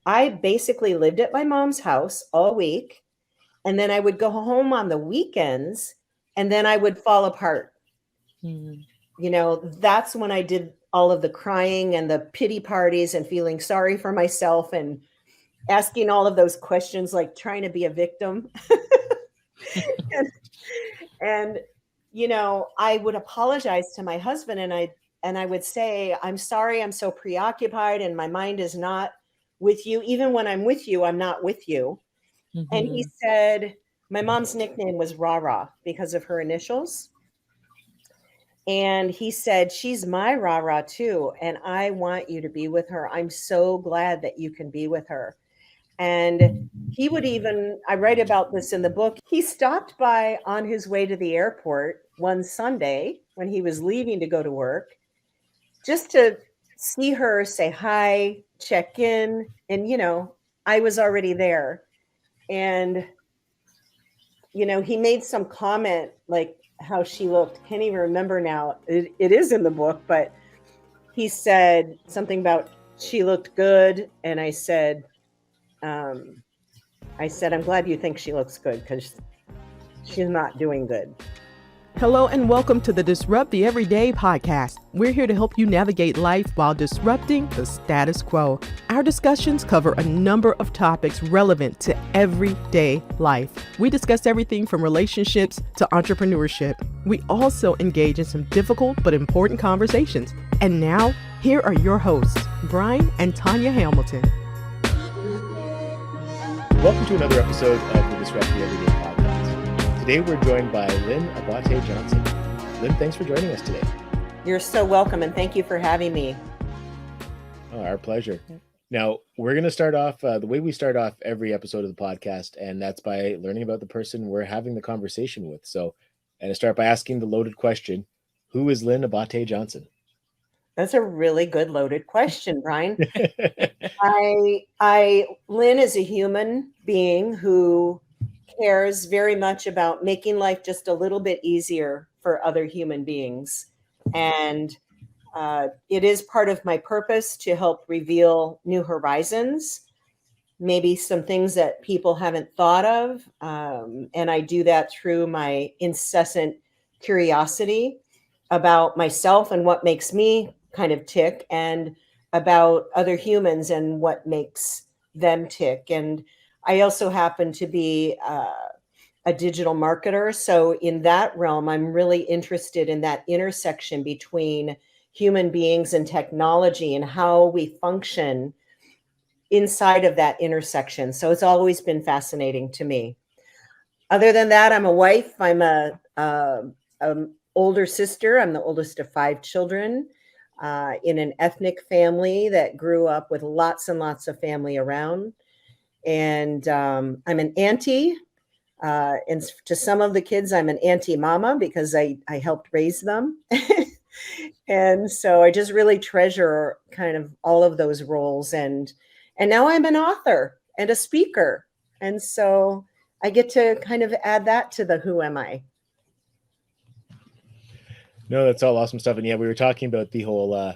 I basically lived at my mom's house all week, and then I would go home on the weekends, and then I would fall apart. Mm. That's when I did all of the crying and the pity parties and feeling sorry for myself and asking all of those questions, like trying to be a victim. and, and I would apologize to my husband, and I would say, I'm sorry, I'm so preoccupied and my mind is not with you. Even when I'm with you, I'm not with you. And he Mhm. said, my mom's nickname was Rara because of her initials. And he said, she's my Rara too. And I want you to be with her. I'm so glad that you can be with her. And he would even, I write about this in the book, he stopped by on his way to the airport one Sunday when he was leaving to go to work, just to see her, say hi, check in. And, I was already there. And, he made some comment like how she looked. Can't even remember now. It is in the book, but he said something about she looked good. And um, I'm glad you think she looks good because she's not doing good. Hello and welcome to the Disrupt the Everyday podcast. We're here to help you navigate life while disrupting the status quo. Our discussions cover a number of topics relevant to everyday life. We discuss everything from relationships to entrepreneurship. We also engage in some difficult but important conversations. And now, here are your hosts, Brian and Tanya Hamilton. Welcome to another episode of the Disrupt the Everyday podcast. Today we're joined by Lynn Abaté-Johnson. Lynn, thanks for joining us today. You're so welcome, and thank you for having me. Oh, our pleasure. Now, we're going to start off the way we start off every episode of the podcast, and that's by learning about the person we're having the conversation with. So, and to start by asking the loaded question, who is Lynn Abaté-Johnson? That's a really good loaded question, Brian. Lynn is a human being who cares very much about making life just a little bit easier for other human beings. And it is part of my purpose to help reveal new horizons, maybe some things that people haven't thought of. And I do that through my incessant curiosity about myself and what makes me kind of tick, and about other humans and what makes them tick. And I also happen to be a digital marketer. So in that realm, I'm really interested in that intersection between human beings and technology and how we function inside of that intersection. So it's always been fascinating to me. Other than that, I'm a wife. I'm a older sister. I'm the oldest of 5 children in an ethnic family that grew up with lots and lots of family around. And I'm an auntie. And to some of the kids, I'm an auntie mama because I helped raise them. And so I just really treasure kind of all of those roles. And now I'm an author and a speaker. And so I get to kind of add that to the who am I. No, that's all awesome stuff. And yeah, we were talking about the whole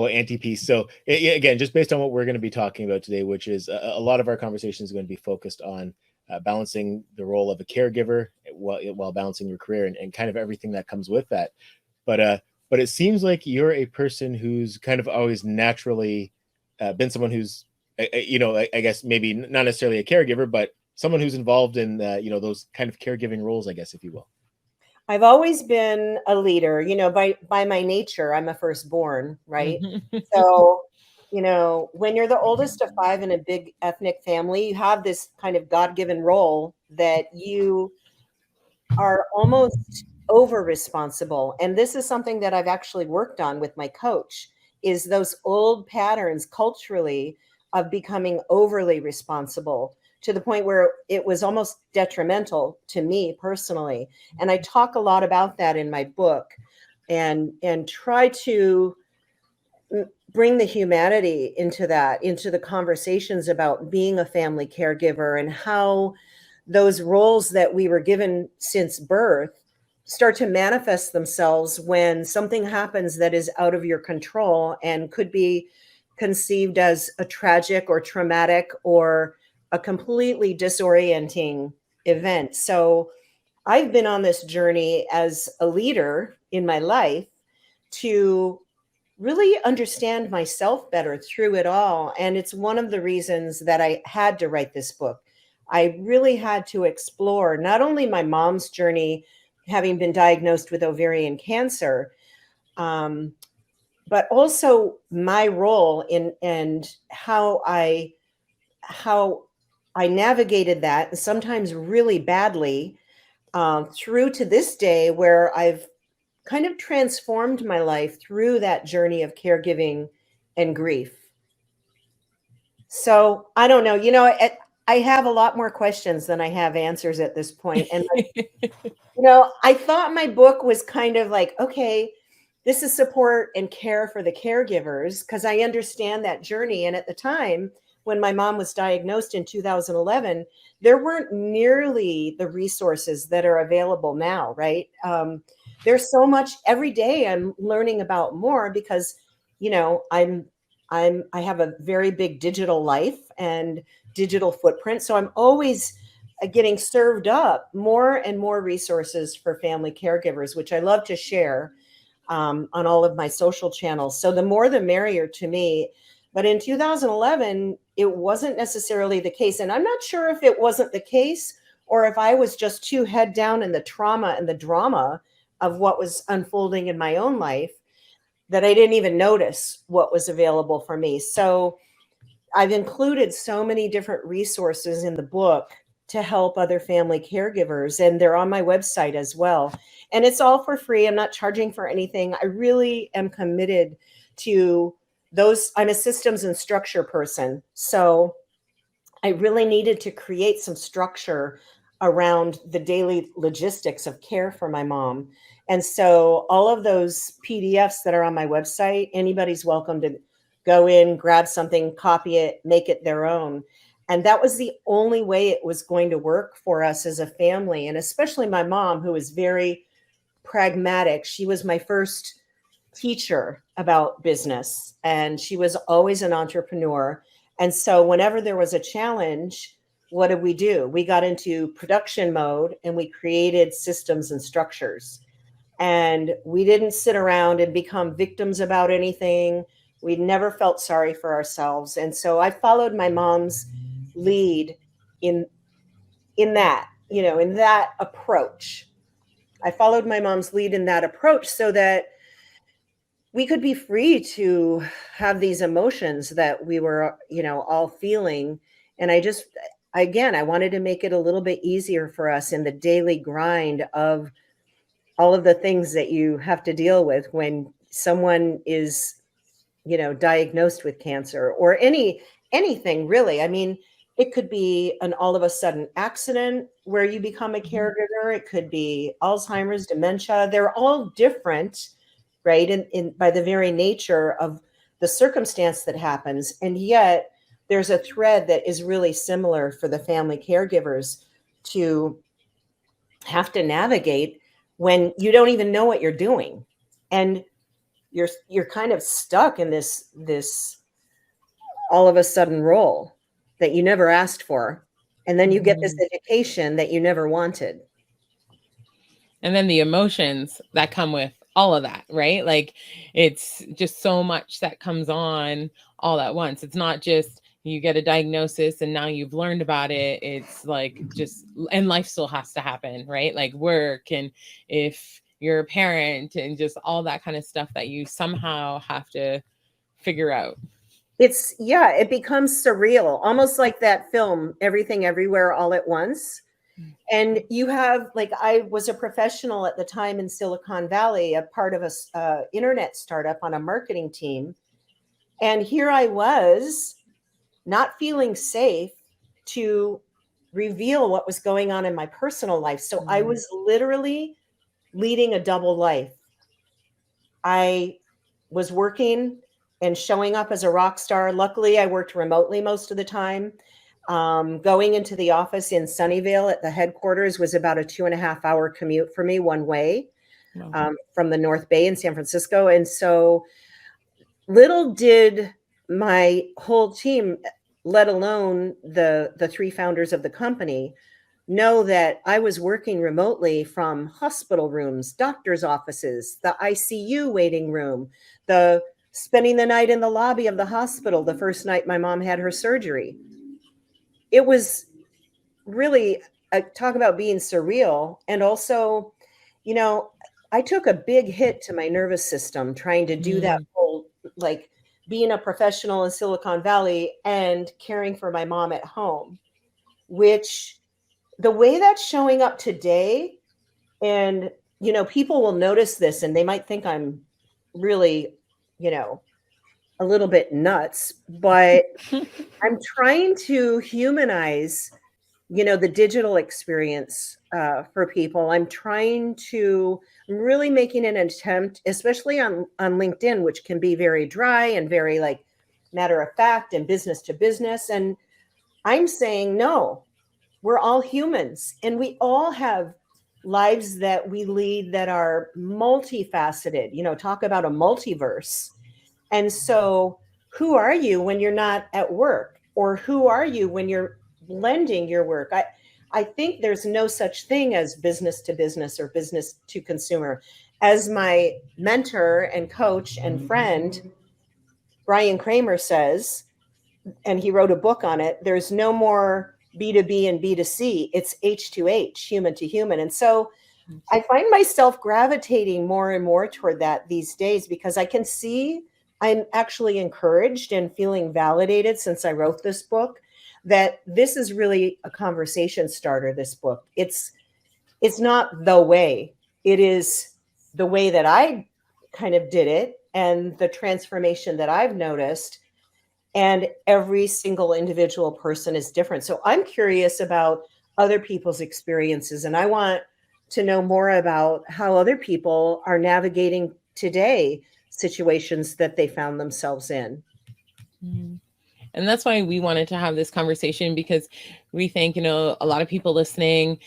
anti piece. So again, just based on what we're going to be talking about today, which is a lot of our conversation is going to be focused on balancing the role of a caregiver while balancing your career and kind of everything that comes with that. But it seems like you're a person who's kind of always naturally been someone who's, I guess maybe not necessarily a caregiver, but someone who's involved in, those kind of caregiving roles, I guess, if you will. I've always been a leader, by my nature. I'm a firstborn, right? So, when you're the oldest of 5 in a big ethnic family, you have this kind of God-given role that you are almost over responsible. And this is something that I've actually worked on with my coach, is those old patterns culturally of becoming overly responsible to the point where it was almost detrimental to me personally. And I talk a lot about that in my book, and try to bring the humanity into the conversations about being a family caregiver, and how those roles that we were given since birth start to manifest themselves when something happens that is out of your control and could be conceived as a tragic or traumatic or a completely disorienting event. So I've been on this journey as a leader in my life to really understand myself better through it all. And it's one of the reasons that I had to write this book. I really had to explore not only my mom's journey, having been diagnosed with ovarian cancer, um, but also my role in and how I navigated that, and sometimes really badly, through to this day where I've kind of transformed my life through that journey of caregiving and grief. So I don't know, I have a lot more questions than I have answers at this point. And, I thought my book was kind of like, okay, this is support and care for the caregivers, because I understand that journey. And at the time, when my mom was diagnosed in 2011, there weren't nearly the resources that are available now, right? There's so much every day I'm learning about more because, I have a very big digital life and digital footprint. So I'm always getting served up more and more resources for family caregivers, which I love to share on all of my social channels. So the more the merrier to me. But in 2011, it wasn't necessarily the case. And I'm not sure if it wasn't the case or if I was just too head down in the trauma and the drama of what was unfolding in my own life that I didn't even notice what was available for me. So I've included so many different resources in the book to help other family caregivers, and they're on my website as well. And it's all for free. I'm not charging for anything. I really am committed to those. I'm a systems and structure person. So I really needed to create some structure around the daily logistics of care for my mom. And so all of those PDFs that are on my website, anybody's welcome to go in, grab something, copy it, make it their own. And that was the only way it was going to work for us as a family. And especially my mom, who is very pragmatic. She was my first teacher about business, and she was always an entrepreneur. And so whenever there was a challenge, what did we do? We got into production mode and we created systems and structures. And we didn't sit around and become victims about anything. We never felt sorry for ourselves. And so I followed my mom's lead in that, in that approach. I followed my mom's lead in that approach so that we could be free to have these emotions that we were, all feeling. And I wanted to make it a little bit easier for us in the daily grind of all of the things that you have to deal with when someone is, diagnosed with cancer or anything really. I mean, it could be an all of a sudden accident where you become a caregiver. It could be Alzheimer's, dementia. They're all different, right? In by the very nature of the circumstance that happens. And yet there's a thread that is really similar for the family caregivers to have to navigate when you don't even know what you're doing. And you're kind of stuck in this all of a sudden role that you never asked for. And then you get this education that you never wanted. And then the emotions that come with all of that, right? Like it's just so much that comes on all at once. It's not just you get a diagnosis and now you've learned about it. It's like and life still has to happen, right? Like work, and if you're a parent, and just all that kind of stuff that you somehow have to figure out. It becomes surreal, almost like that film, Everything Everywhere All at Once. And you have, I was a professional at the time in Silicon Valley, a part of a internet startup on a marketing team. And here I was not feeling safe to reveal what was going on in my personal life. So I was literally leading a double life. I was working and showing up as a rock star. Luckily, I worked remotely most of the time. Going into the office in Sunnyvale at the headquarters was about a 2.5-hour commute for me one way, from the North Bay in San Francisco. And so little did my whole team, let alone the three founders of the company, know that I was working remotely from hospital rooms, doctors' offices, the ICU waiting room, the spending the night in the lobby of the hospital the first night my mom had her surgery. It was really talk about being surreal. And also, you know, I took a big hit to my nervous system trying to do that Mm, whole, like, being a professional in Silicon Valley and caring for my mom at home, which the way that's showing up today, and, people will notice this and they might think I'm really, you know, a little bit nuts, but I'm trying to humanize, the digital experience for people. I'm really making an attempt, especially on LinkedIn, which can be very dry and very like matter of fact and business to business. And I'm saying, no, we're all humans and we all have lives that we lead that are multifaceted, talk about a multiverse. And so, who are you when you're not at work? Or who are you when you're blending your work? I think there's no such thing as business to business or business to consumer. As my mentor and coach and friend, Brian Kramer, says, and he wrote a book on it, there's no more B2B and B2C. It's H2H, human to human. And so I find myself gravitating more and more toward that these days because I can see I'm actually encouraged and feeling validated since I wrote this book that this is really a conversation starter, this book. It's not the way. It is the way that I kind of did it and the transformation that I've noticed, and every single individual person is different. So I'm curious about other people's experiences, and I want to know more about how other people are navigating today situations that they found themselves in. mm. And that's why we wanted to have this conversation, because we think, a lot of people listening,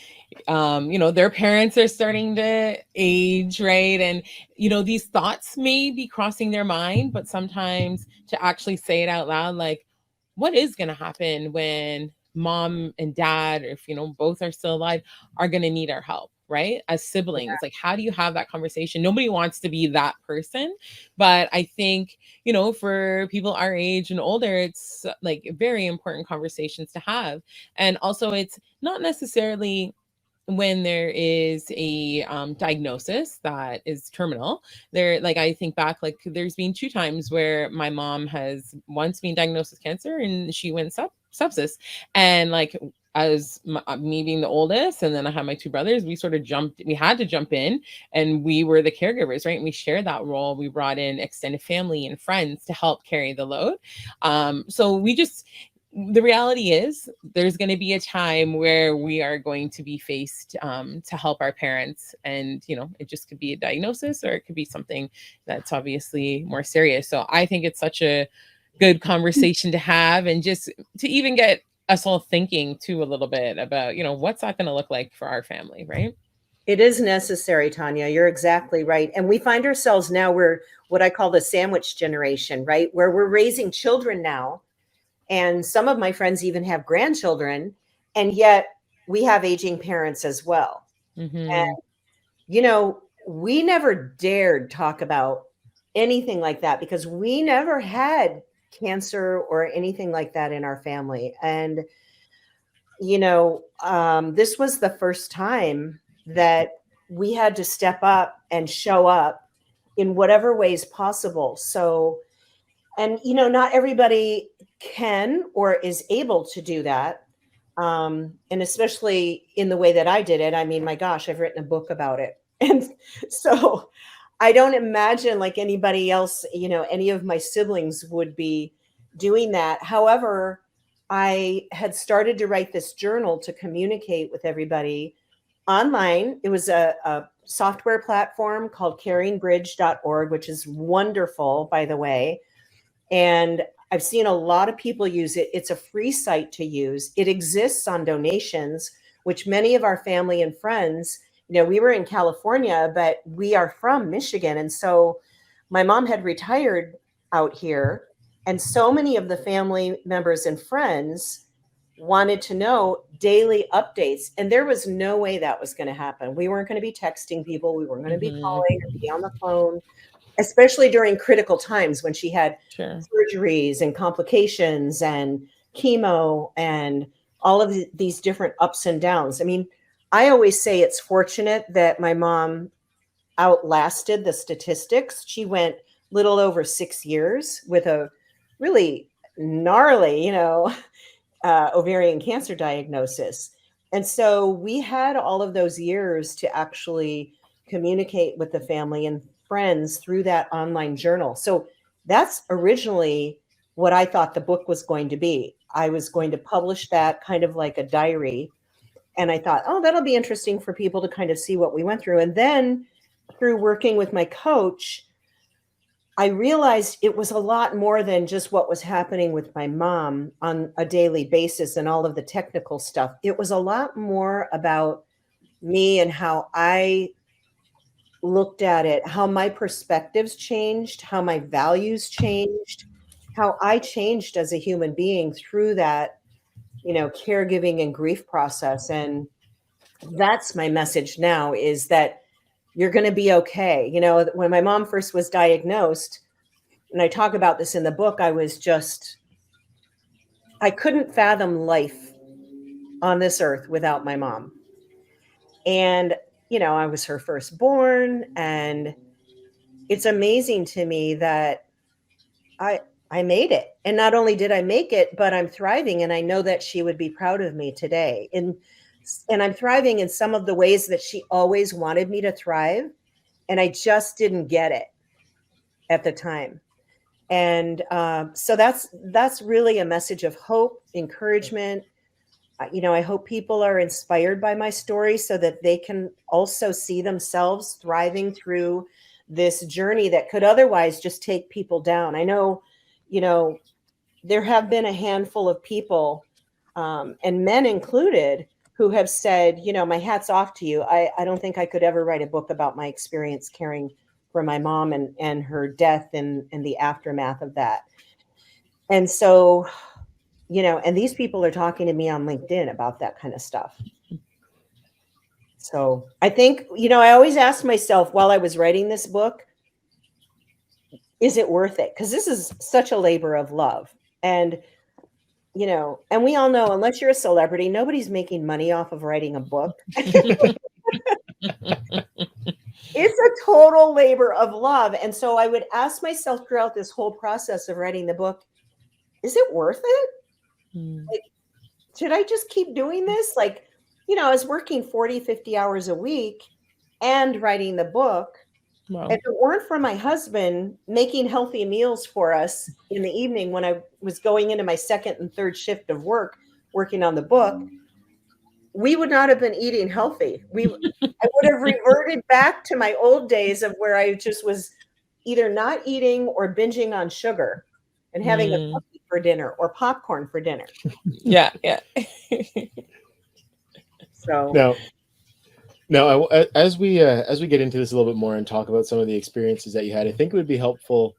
their parents are starting to age, right? And, these thoughts may be crossing their mind, but sometimes to actually say it out loud, like, what is going to happen when mom and dad, if, both are still alive, are going to need our help, right? As siblings, like, how do you have that conversation? Nobody wants to be that person. But I think, for people our age and older, it's like very important conversations to have. And also, it's not necessarily when there is a diagnosis that is terminal. There, like, I think back, like, there's been 2 times where my mom has once been diagnosed with cancer and she went sepsis. And like, as me being the oldest, and then I had my 2 brothers, we had to jump in, and we were the caregivers, right? And we shared that role. We brought in extended family and friends to help carry the load. So the reality is there's going to be a time where we are going to be faced to help our parents. And, it just could be a diagnosis, or it could be something that's obviously more serious. So I think it's such a good conversation to have, and just to even get us all thinking too a little bit about, what's that going to look like for our family, right? It is necessary, Tanya. You're exactly right. And we find ourselves now, we're what I call the sandwich generation, right? Where we're raising children now. And some of my friends even have grandchildren. And yet we have aging parents as well. Mm-hmm. And, we never dared talk about anything like that because we never had cancer or anything like that in our family. And, this was the first time that we had to step up and show up in whatever ways possible. So, and, not everybody can or is able to do that. And especially in the way that I did it. I mean, my gosh, I've written a book about it. And so I don't imagine like anybody else, any of my siblings would be doing that. However, I had started to write this journal to communicate with everybody online. It was a software platform called caringbridge.org, which is wonderful, by the way. And I've seen a lot of people use it. It's a free site to use. It exists on donations, which many of our family and friends, we were in California, but we are from Michigan. And so my mom had retired out here And so many of the family members and friends wanted to know daily updates. And there was no way that was going to happen. We weren't going to be texting people. We weren't going to be Mhm. calling or be on the phone, especially during critical times when she had Sure. surgeries and complications and chemo and all of these different ups and downs. I mean, I always say it's fortunate that my mom outlasted the statistics. She went little over 6 years with a really gnarly, ovarian cancer diagnosis. And so we had all of those years to actually communicate with the family and friends through that online journal. So that's originally what I thought the book was going to be. I was going to publish that kind of like a diary. And I thought, oh, that'll be interesting for people to kind of see what we went through. And then through working with my coach, I realized it was a lot more than just what was happening with my mom on a daily basis and all of the technical stuff. It was a lot more about me and how I looked at it, how my perspectives changed, how my values changed, how I changed as a human being through that, caregiving and grief process. And that's my message now, is that you're going to be okay. When my mom first was diagnosed, and I talk about this in the book, I couldn't fathom life on this earth without my mom. And, I was her firstborn, and it's amazing to me that I made it. And not only did I make it, but I'm thriving, and I know that she would be proud of me today. And I'm thriving in some of the ways that she always wanted me to thrive, and I just didn't get it at the time. And so that's really a message of hope, encouragement. I hope people are inspired by my story so that they can also see themselves thriving through this journey that could otherwise just take people down. I know, there have been a handful of people, and men included, who have said, my hat's off to you. I don't think I could ever write a book about my experience caring for my mom and her death and the aftermath of that. And so, and these people are talking to me on LinkedIn about that kind of stuff. So I think, I always asked myself while I was writing this book, is it worth it? Because this is such a labor of love. And, and we all know, unless you're a celebrity, nobody's making money off of writing a book. It's a total labor of love. And so I would ask myself throughout this whole process of writing the book, is it worth it? Like, should I just keep doing this? Like, I was working 40, 50 hours a week and writing the book. Wow. If it weren't for my husband making healthy meals for us in the evening when I was going into my second and third shift of work, working on the book, we would not have been eating healthy. I would have reverted back to my old days of where I just was either not eating or binging on sugar and having a cookie for dinner or popcorn for dinner. Yeah. So now, as we get into this a little bit more and talk about some of the experiences that you had, I think it would be helpful.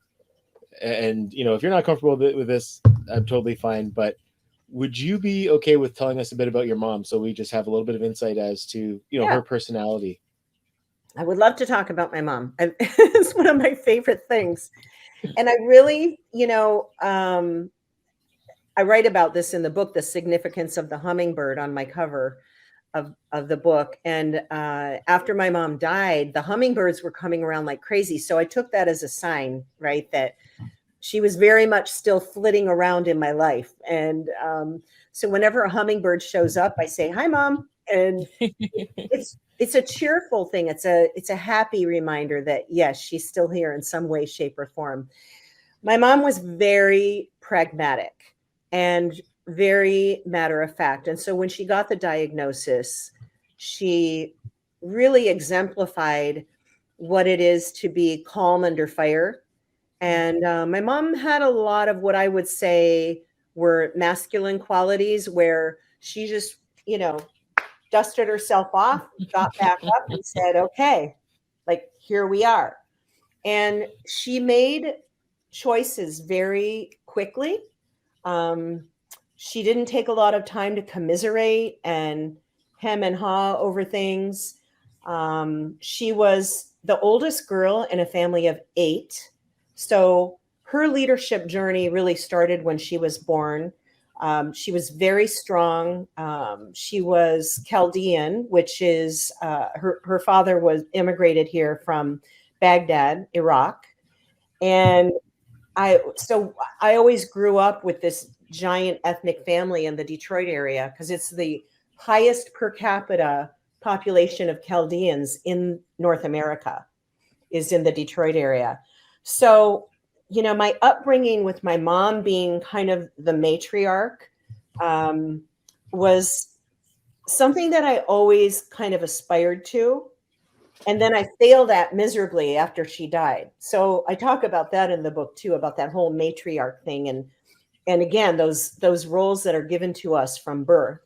And if you're not comfortable with this, I'm totally fine. But would you be okay with telling us a bit about your mom, so we just have a little bit of insight as to her personality? I would love to talk about my mom. It's one of my favorite things. And I really, I write about this in the book, the significance of the hummingbird on my cover of the book. And after my mom died, the hummingbirds were coming around like crazy. So I took that as a sign, right, that she was very much still flitting around in my life. And so whenever a hummingbird shows up, I say, "Hi, Mom." And it's a cheerful thing. It's a happy reminder that, yes, she's still here in some way, shape, or form. My mom was very pragmatic and very matter of fact. And so when she got the diagnosis, she really exemplified what it is to be calm under fire. And my mom had a lot of what I would say were masculine qualities, where she just, dusted herself off, got back up and said, okay, like, here we are. And she made choices very quickly. She didn't take a lot of time to commiserate and hem and haw over things. She was the oldest girl in a family of 8. So her leadership journey really started when she was born. She was very strong. She was Chaldean, which is her father was immigrated here from Baghdad, Iraq. And I always grew up with this giant ethnic family in the Detroit area because it's the highest per capita population of Chaldeans in North America is in the Detroit area. So, my upbringing with my mom being kind of the matriarch was something that I always kind of aspired to. And then I failed at miserably after she died. So I talk about that in the book too, about that whole matriarch thing. And again, those roles that are given to us from birth.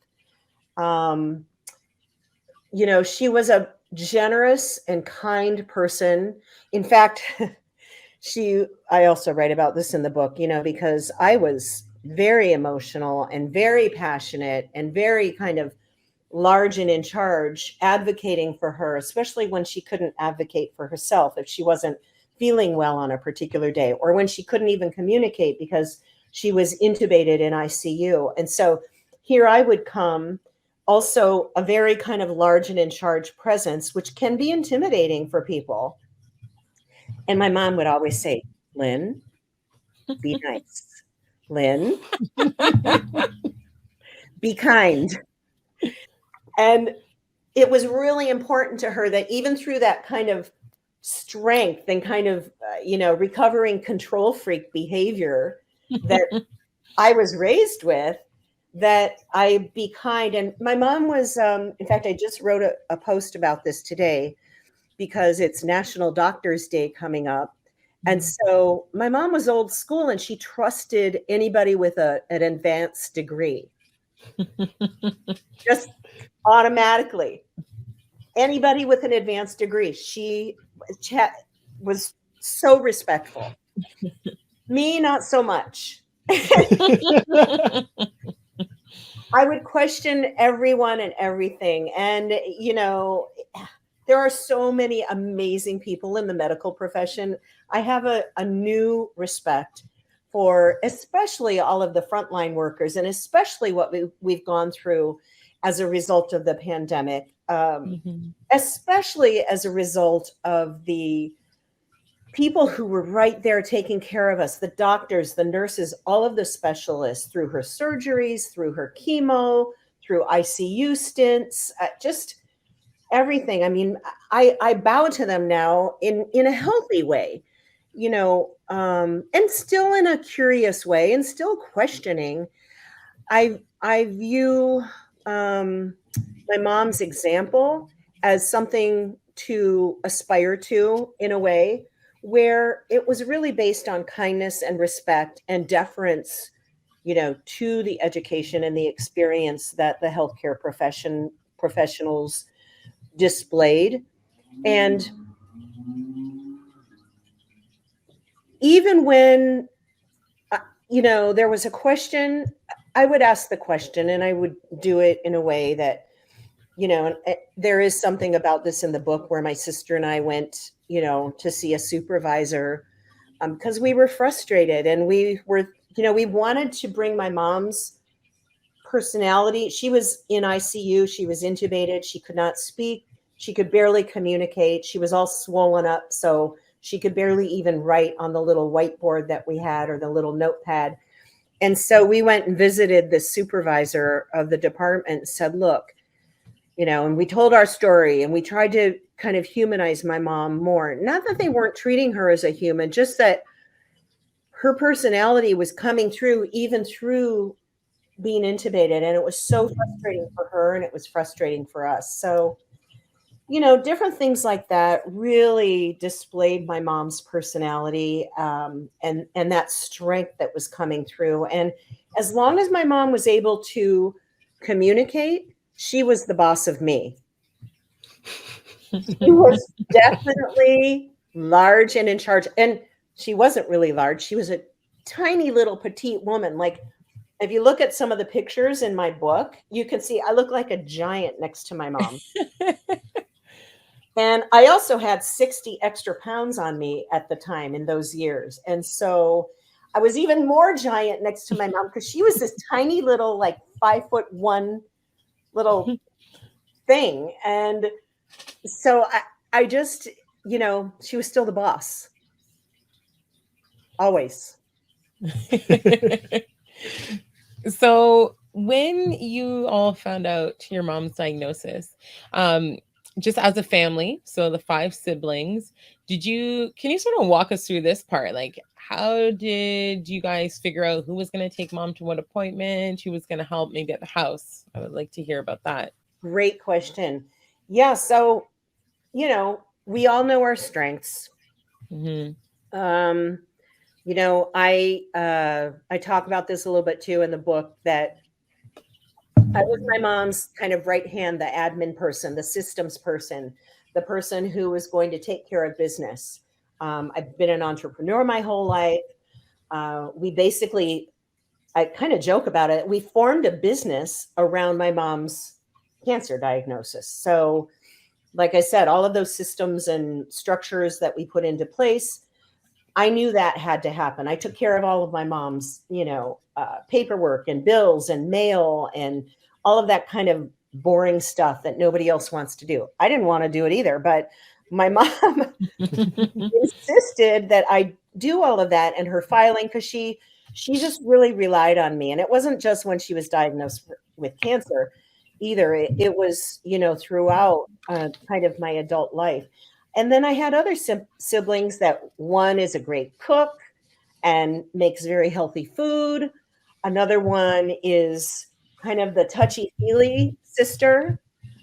She was a generous and kind person. In fact, I also write about this in the book, because I was very emotional and very passionate and very kind of large and in charge, advocating for her, especially when she couldn't advocate for herself if she wasn't feeling well on a particular day, or when she couldn't even communicate because she was intubated in ICU. And so here I would come, also a very kind of large and in charge presence, which can be intimidating for people. And my mom would always say, Lynn, be nice. Lynn, be kind. And it was really important to her that even through that kind of strength and kind of, recovering control freak behavior that I was raised with, that I be kind. And my mom was, in fact, I just wrote a post about this today because it's National Doctors Day coming up. And so my mom was old school and she trusted anybody with an advanced degree. Just automatically. Anybody with an advanced degree. She was so respectful. Me, not so much. I would question everyone and everything. And, there are so many amazing people in the medical profession. I have a new respect for especially all of the frontline workers and especially what we've gone through as a result of the pandemic, especially as a result of the people who were right there taking care of us, the doctors, the nurses, all of the specialists through her surgeries, through her chemo, through ICU stints, just everything. I mean, I bow to them now in a healthy way, and still in a curious way and still questioning. I view my mom's example as something to aspire to in a way where it was really based on kindness and respect and deference, to the education and the experience that the healthcare professionals displayed. And even when, there was a question, I would ask the question and I would do it in a way that, there is something about this in the book where my sister and I went, to see a supervisor because we were frustrated and we were, we wanted to bring my mom's personality. She was in ICU. She was intubated. She could not speak. She could barely communicate. She was all swollen up. So she could barely even write on the little whiteboard that we had or the little notepad. And so we went and visited the supervisor of the department and said, look, and we told our story and we tried to kind of humanize my mom more. Not that they weren't treating her as a human, just that her personality was coming through even through being intubated. And it was so frustrating for her and it was frustrating for us. So, different things like that really displayed my mom's personality and that strength that was coming through. And as long as my mom was able to communicate, she was the boss of me. She was definitely large and in charge. And she wasn't really large. She was a tiny little petite woman. Like if you look at some of the pictures in my book, you can see I look like a giant next to my mom. And I also had 60 extra pounds on me at the time in those years. And so I was even more giant next to my mom because she was this tiny little, like 5'1" little thing. And so I just, she was still the boss. Always. So when you all found out your mom's diagnosis, just as a family, so the 5 siblings, can you sort of walk us through this part? Like, how did you guys figure out who was going to take mom to what appointment, who was going to help maybe at the house? I would like to hear about that. Great question. Yeah. So, we all know our strengths. Mm-hmm. I talk about this a little bit too in the book, that I was my mom's kind of right hand, the admin person, the systems person, the person who was going to take care of business. I've been an entrepreneur my whole life. I kind of joke about it. We formed a business around my mom's cancer diagnosis. So, like I said, all of those systems and structures that we put into place, I knew that had to happen. I took care of all of my mom's, paperwork and bills and mail and all of that kind of boring stuff that nobody else wants to do. I didn't want to do it either, but my mom insisted that I do all of that and her filing, because she just really relied on me. And it wasn't just when she was diagnosed with cancer either. It was, throughout kind of my adult life. And then I had other siblings that one is a great cook and makes very healthy food. Another one is kind of the touchy-feely sister.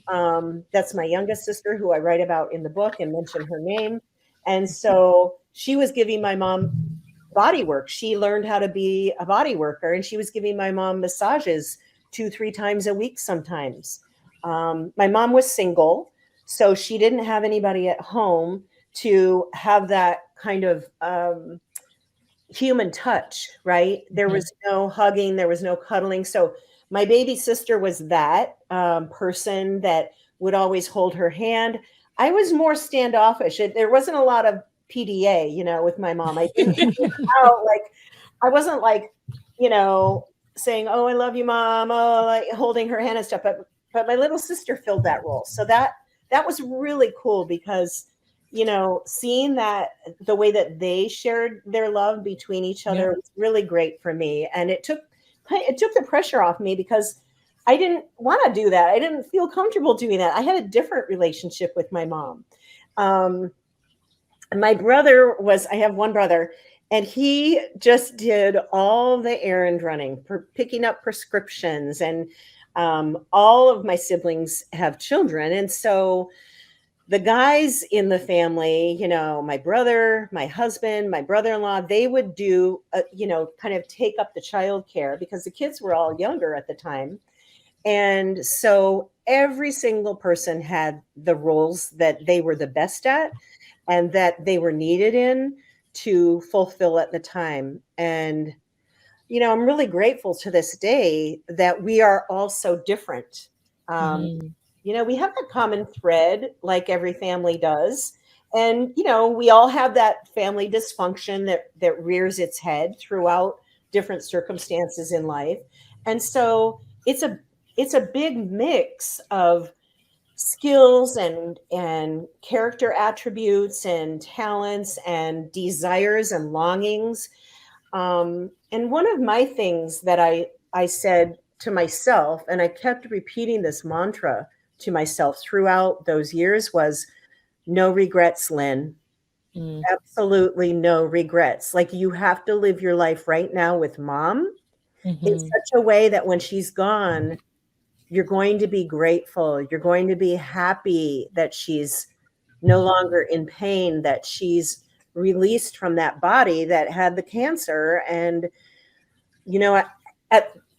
That's my youngest sister, who I write about in the book and mention her name. And so she was giving my mom body work. She learned how to be a body worker, and she was giving my mom massages 2-3 times a week sometimes. My mom was single, so she didn't have anybody at home to have that kind of human touch, right? There was no hugging, there was no cuddling. So my baby sister was that person that would always hold her hand. I was more standoffish. There wasn't a lot of PDA, with my mom. I didn't out, like, I wasn't like, saying, "Oh, I love you, mom," oh, like holding her hand and stuff. But my little sister filled that role. So that was really cool, because seeing that the way that they shared their love between each other was really great for me. And it took the pressure off me, because I didn't want to do that. I didn't feel comfortable doing that. I had a different relationship with my mom. My brother I have one brother, and he just did all the errand running, for picking up prescriptions. And all of my siblings have children. And so the guys in the family, my brother, my husband, my brother-in-law, they would do, kind of take up the childcare, because the kids were all younger at the time. And so every single person had the roles that they were the best at and that they were needed in to fulfill at the time. And, I'm really grateful to this day that we are all so different. We have a common thread, like every family does. And, we all have that family dysfunction that rears its head throughout different circumstances in life. And so it's a big mix of skills and character attributes and talents and desires and longings. And one of my things that I said to myself, and I kept repeating this mantra to myself throughout those years, was no regrets, Lynn. Absolutely no regrets. Like, you have to live your life right now with mom in such a way that when she's gone, you're going to be grateful. You're going to be happy that she's no longer in pain, that she's released from that body that had the cancer. And,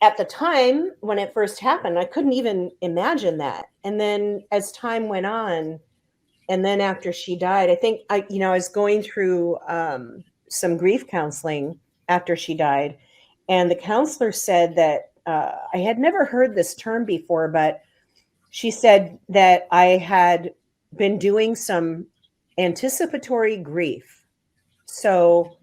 at the time when it first happened, I couldn't even imagine that. And then as time went on, and then after she died, I think I was going through some grief counseling after she died. And the counselor said that I had never heard this term before, but she said that I had been doing some anticipatory grief. So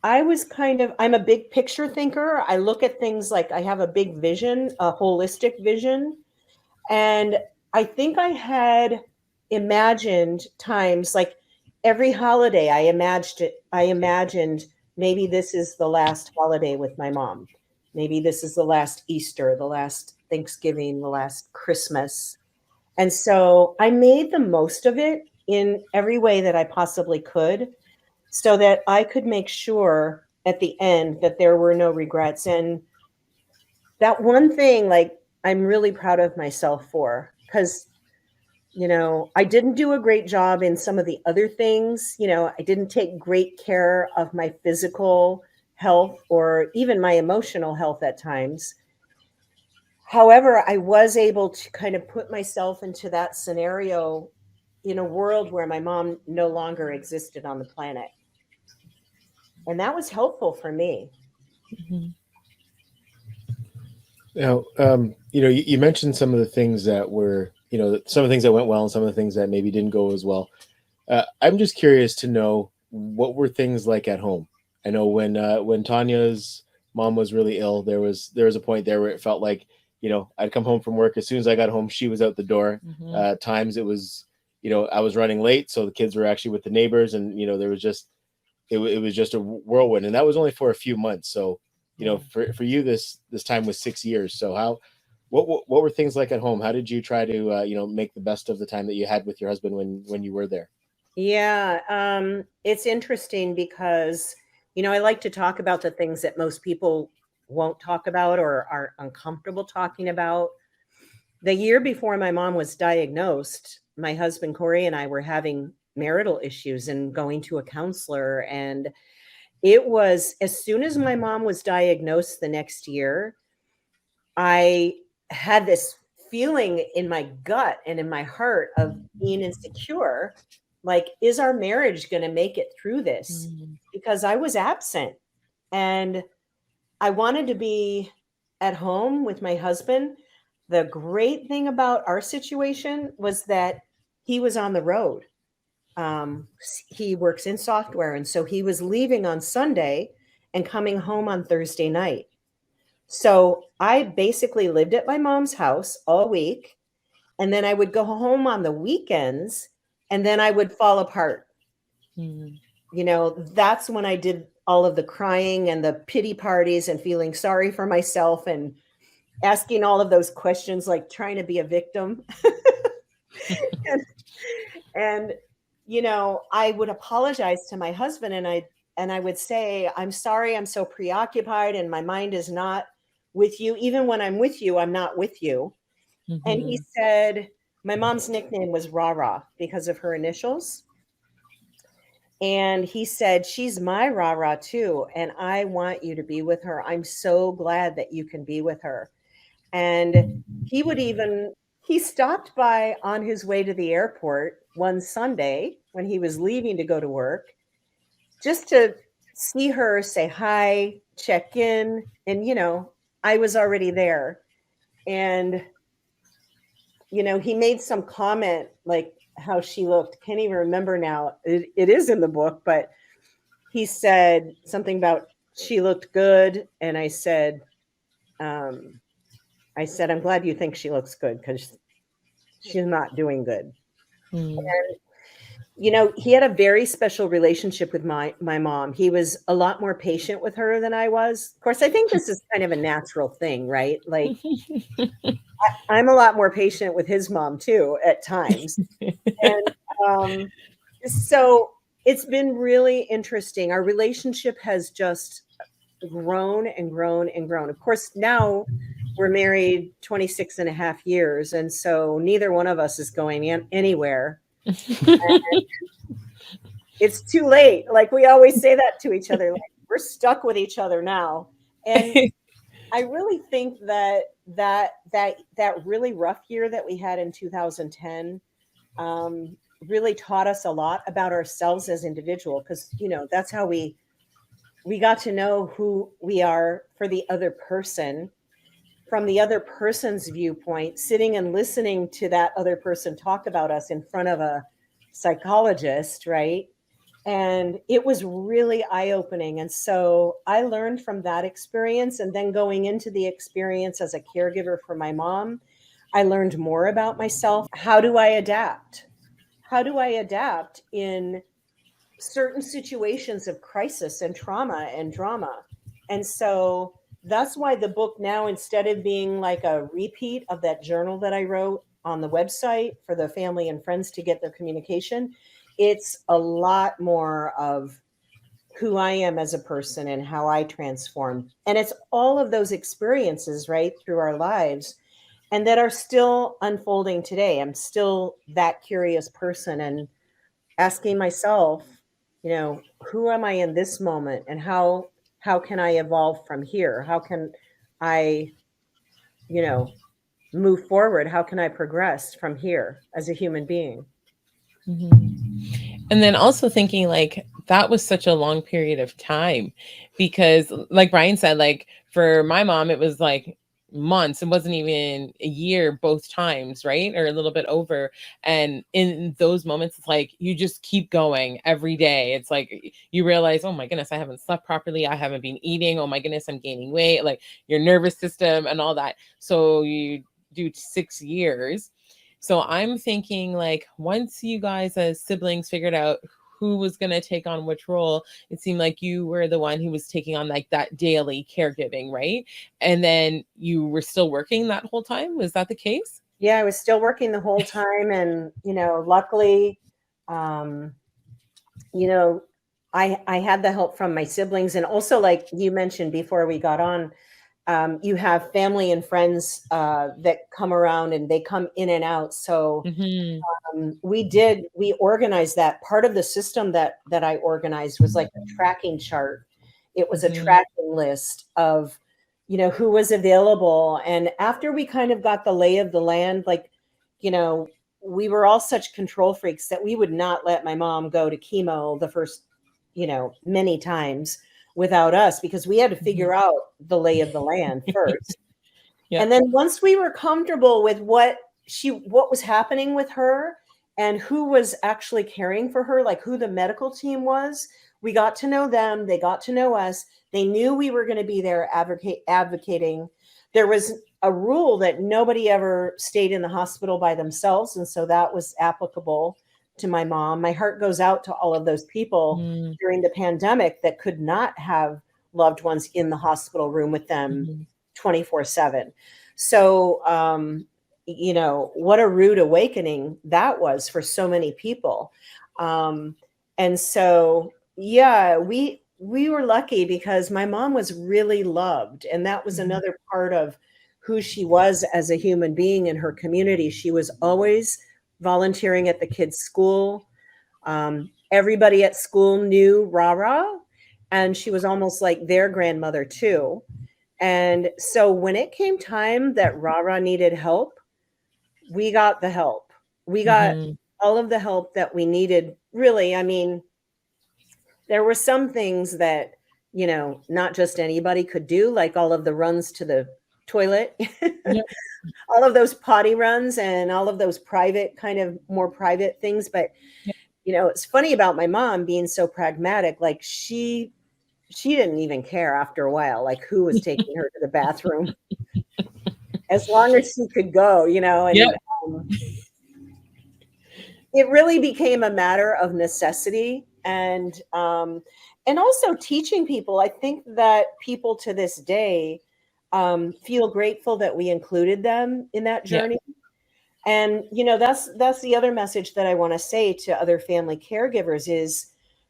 I was I'm a big picture thinker. I look at things like I have a big vision, a holistic vision. And I think I had imagined times like every holiday I imagined maybe this is the last holiday with my mom. Maybe this is the last Easter, the last Thanksgiving, the last Christmas. And so I made the most of it in every way that I possibly could so that I could make sure at the end that there were no regrets. And that one thing, like, I'm really proud of myself for, because, I didn't do a great job in some of the other things. I didn't take great care of my physical health or even my emotional health at times. However, I was able to kind of put myself into that scenario in a world where my mom no longer existed on the planet. And that was helpful for me. Mhm. Now, you mentioned some of the things that were, some of the things that went well and some of the things that maybe didn't go as well. I'm just curious to know, what were things like at home? I know when Tanya's mom was really ill, there was a point there where it felt like, I'd come home from work. As soon as I got home, she was out the door. Mhm. Times it was, I was running late, so the kids were actually with the neighbors, and there was just it was just a whirlwind, and that was only for a few months. So, Yeah. for you, this time was 6 years. So what were things like at home? How did you try to make the best of the time that you had with your husband when you were there? Yeah, it's interesting because, I like to talk about the things that most people won't talk about or are uncomfortable talking about. The year before my mom was diagnosed, my husband Corey and I were having marital issues and going to a counselor. And it was as soon as my mom was diagnosed the next year, I had this feeling in my gut and in my heart of being insecure. Like, is our marriage going to make it through this? Mhm. Because I was absent and I wanted to be at home with my husband. The great thing about our situation was that he was on the road. He works in software. And so he was leaving on Sunday and coming home on Thursday night. So I basically lived at my mom's house all week. And then I would go home on the weekends and then I would fall apart. Mhm. That's when I did all of the crying and the pity parties and feeling sorry for myself and asking all of those questions, like trying to be a victim. and, and I would apologize to my husband and I would say, I'm sorry, I'm so preoccupied and my mind is not with you. Even when I'm with you, I'm not with you. And he Mhm. said, my mom's nickname was Rara because of her initials. And he said, she's my Rara too. And I want you to be with her. I'm so glad that you can be with her. And he stopped by on his way to the airport one Sunday when he was leaving to go to work, just to see her, say hi, check in. And, I was already there. And, he made some comment like how she looked. Can't even remember now. It is in the book, but he said something about she looked good. And um, I'm glad you think she looks good because she's not doing good. Mhm. He had a very special relationship with my mom. He was a lot more patient with her than I was. Of course, I think this is kind of a natural thing, right? Like, I'm a lot more patient with his mom too at times. And um, so it's been really interesting. Our relationship has just grown and grown and grown. Of course, now we're married 26 and a half years. And so neither one of us is going anywhere. It's too late. Like, we always say that to each other, like, we're stuck with each other now. And I really think that really rough year that we had in 2010 really taught us a lot about ourselves as individual, because that's how we we got to know who we are for the other person, from the other person's viewpoint, sitting and listening to that other person talk about us in front of a psychologist, right? And it was really eye-opening. And so I learned from that experience. And then going into the experience as a caregiver for my mom, I learned more about myself. How do I adapt? How do I adapt in certain situations of crisis and trauma and drama? And so that's why the book now, instead of being like a repeat of that journal that I wrote on the website for the family and friends to get their communication, it's a lot more of who I am as a person and how I transform. And it's all of those experiences, right, through our lives, and that are still unfolding today. I'm still that curious person and asking myself, you know, who am I in this moment, and how can I evolve from here? How can I, you know, move forward? How can I progress from here as a human being? And then also thinking like that was such a long period of time, because like Brian said, like for my mom, it was like months. It wasn't even a year both times, right? Or a little bit over. And in those moments, it's like you just keep going every day. It's like you realize, oh my goodness, I haven't slept properly. I haven't been eating. Oh my goodness, I'm gaining weight. Like your nervous system and all that. So you do 6 years. So I'm thinking like once you guys as siblings figured out who was going to take on which role, it seemed like you were the one who was taking on like that daily caregiving, right? And then you were still working that whole time. Was that the case? Yeah, I was still working the whole time. And, you know, luckily, you know, I had the help from my siblings. And also, like you mentioned before we got on, you have family and friends that come around and they come in and out. So we organized that. Part of the system that I organized was like a tracking chart. It was a tracking list of, you know, who was available. And after we kind of got the lay of the land, like, you know, we were all such control freaks that we would not let my mom go to chemo the first, you know, many times without us, because we had to figure out the lay of the land first. Yeah. And then once we were comfortable with what was happening with her and who was actually caring for her, like who the medical team was, we got to know them. They got to know us. They knew we were going to be there advocating. There was a rule that nobody ever stayed in the hospital by themselves. And so that was applicable to my mom. My heart goes out to all of those people during the pandemic that could not have loved ones in the hospital room with them 24/7. So, you know, what a rude awakening that was for so many people. And so, yeah, we were lucky because my mom was really loved. And that was another part of who she was as a human being in her community. She was always volunteering at the kids' school. Everybody at school knew Rara, and she was almost like their grandmother too. And so when it came time that Rara needed help, we got the help. We got all of the help that we needed. Really, I mean, there were some things that, you know, not just anybody could do, like all of the runs to the toilet, all of those potty runs and all of those private, kind of more private things. But, you know, it's funny about my mom being so pragmatic. Like she didn't even care after a while, like who was taking her to the bathroom, as long as she could go, you know. And it really became a matter of necessity. And also teaching people. I think that people to this day feel grateful that we included them in that journey. And, you know, that's the other message that I want to say to other family caregivers is,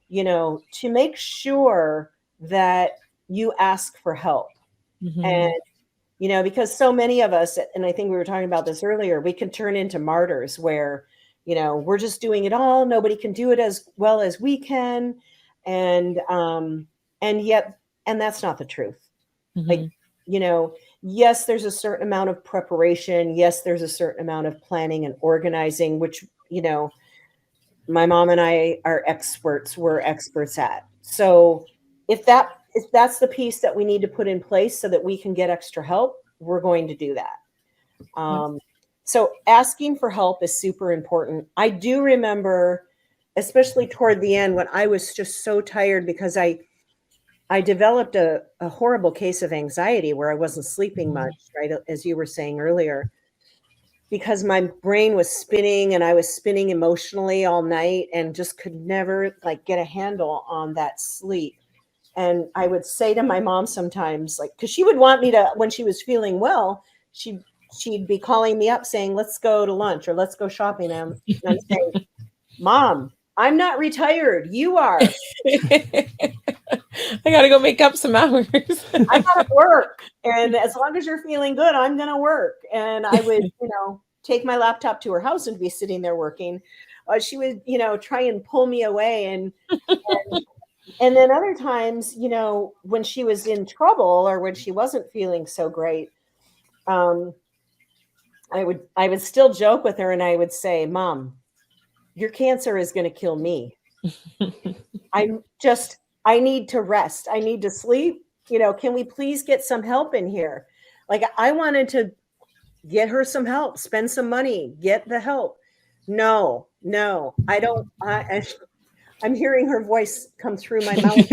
you know, to make sure that you ask for help. And, you know, because so many of us, and I think we were talking about this earlier, we can turn into martyrs where, you know, we're just doing it all. Nobody can do it as well as we can. And that's not the truth. Like, you know, yes, there's a certain amount of preparation. Yes, there's a certain amount of planning and organizing, which, you know, my mom and I are experts at. So if that if that's the piece that we need to put in place so that we can get extra help, we're going to do that. So asking for help is super important. I do remember, especially toward the end, when I was just so tired because I developed a horrible case of anxiety where I wasn't sleeping much, right? As you were saying earlier, because my brain was spinning and I was spinning emotionally all night and just could never like get a handle on that sleep. And I would say to my mom sometimes, like, because she would want me to, when she was feeling well, she'd be calling me up saying, let's go to lunch or let's go shopping. And I'm saying, Mom, I'm not retired. You are. I gotta go make up some hours. I gotta work. And as long as you're feeling good, I'm gonna work. And I would, take my laptop to her house and be sitting there working. She would, try and pull me away. And then other times, when she was in trouble or when she wasn't feeling so great, I would still joke with her and I would say, Mom, your cancer is going to kill me. I need to rest. I need to sleep. Can we please get some help in here? Like I wanted to get her some help, spend some money, get the help. No, I don't. I'm hearing her voice come through my mouth.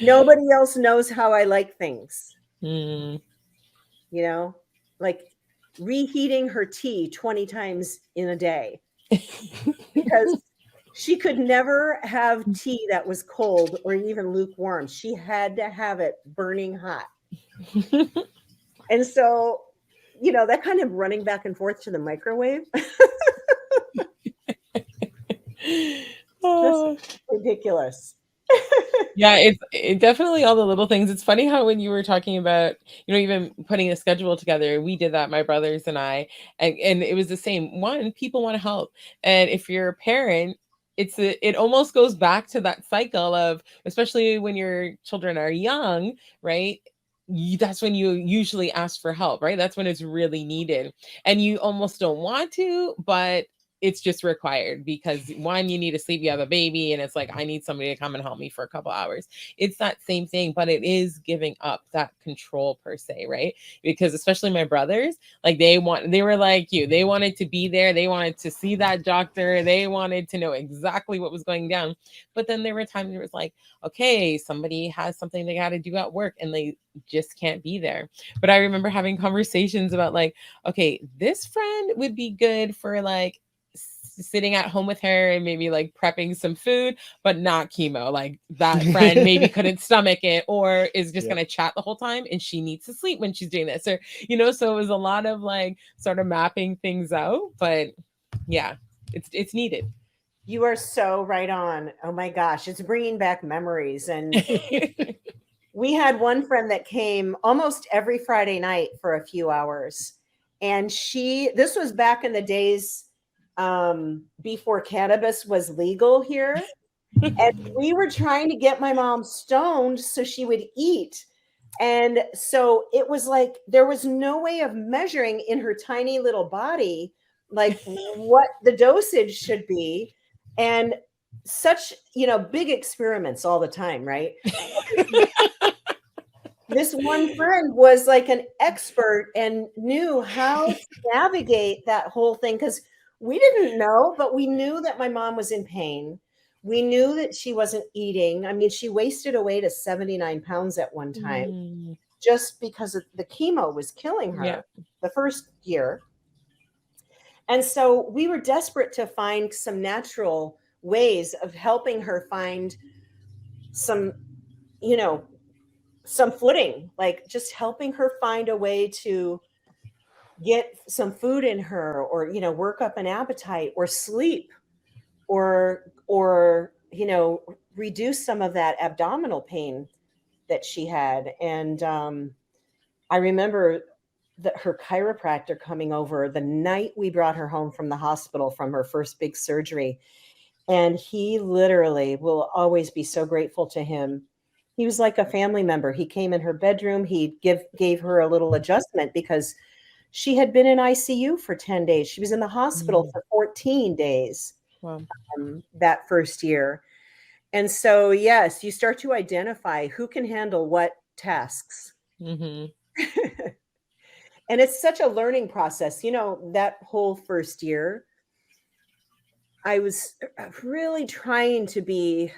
Nobody else knows how I like things. Like reheating her tea 20 times in a day because she could never have tea that was cold or even lukewarm. She had to have it burning hot. And so, that kind of running back and forth to the microwave. Just ridiculous. Yeah, it definitely all the little things. It's funny how when you were talking about, even putting a schedule together, we did that, my brothers and I, and it was the same. One, people want to help. And if you're a parent, it almost goes back to that cycle of, especially when your children are young, right? That's when you usually ask for help, right? That's when it's really needed. And you almost don't want to, but it's just required because one, you need to sleep, you have a baby, and it's like, I need somebody to come and help me for a couple hours. It's that same thing, but it is giving up that control per se, right? Because especially my brothers, like they were like you, they wanted to be there. They wanted to see that doctor. They wanted to know exactly what was going down. But then there were times where it was like, okay, somebody has something they got to do at work and they just can't be there. But I remember having conversations about like, okay, this friend would be good for like sitting at home with her and maybe like prepping some food, but not chemo. Like that friend maybe couldn't stomach it or is just going to chat the whole time and she needs to sleep when she's doing this. Or, so it was a lot of like sort of mapping things out, but yeah, it's needed. You are so right on. Oh my gosh. It's bringing back memories. And we had one friend that came almost every Friday night for a few hours. And this was back in the days before cannabis was legal here. And we were trying to get my mom stoned so she would eat. And so it was like, there was no way of measuring in her tiny little body, like what the dosage should be. And such, big experiments all the time, right? This one friend was like an expert and knew how to navigate that whole thing because we didn't know, but we knew that my mom was in pain. We knew that she wasn't eating. I mean, she wasted away to 79 pounds at one time just because the chemo was killing her the first year. And so we were desperate to find some natural ways of helping her find some, some footing, like just helping her find a way to get some food in her or, work up an appetite or sleep or, reduce some of that abdominal pain that she had. And I remember her chiropractor coming over the night we brought her home from the hospital from her first big surgery. And he literally will always be so grateful to him. He was like a family member. He came in her bedroom. He gave her a little adjustment because she had been in ICU for 10 days. She was in the hospital for 14 days that first year. And so, yes, you start to identify who can handle what tasks. Mm-hmm. And it's such a learning process. That whole first year, I was really trying to be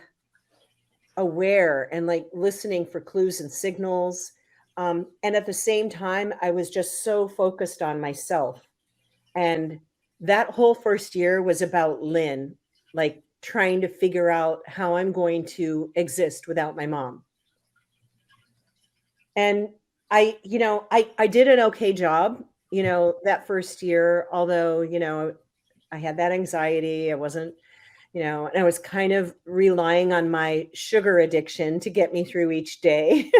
aware and like listening for clues and signals. And at the same time, I was just so focused on myself. And that whole first year was about Lynn, like trying to figure out how I'm going to exist without my mom. And I did an okay job, that first year, although, I had that anxiety. I wasn't, and I was kind of relying on my sugar addiction to get me through each day.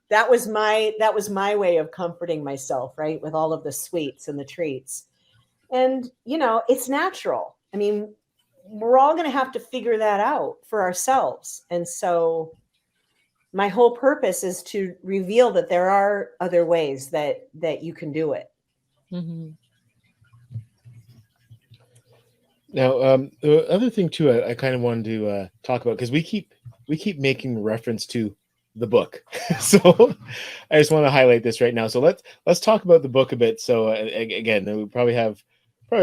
That was my way of comforting myself, right? With all of the sweets and the treats. And, it's natural. I mean, we're all going to have to figure that out for ourselves. And so my whole purpose is to reveal that there are other ways that you can do it. Mm-hmm. Now, the other thing too, I kind of wanted to talk about, because we keep making reference to the book, so I just want to highlight this right now. So let's talk about the book a bit. So again, we probably have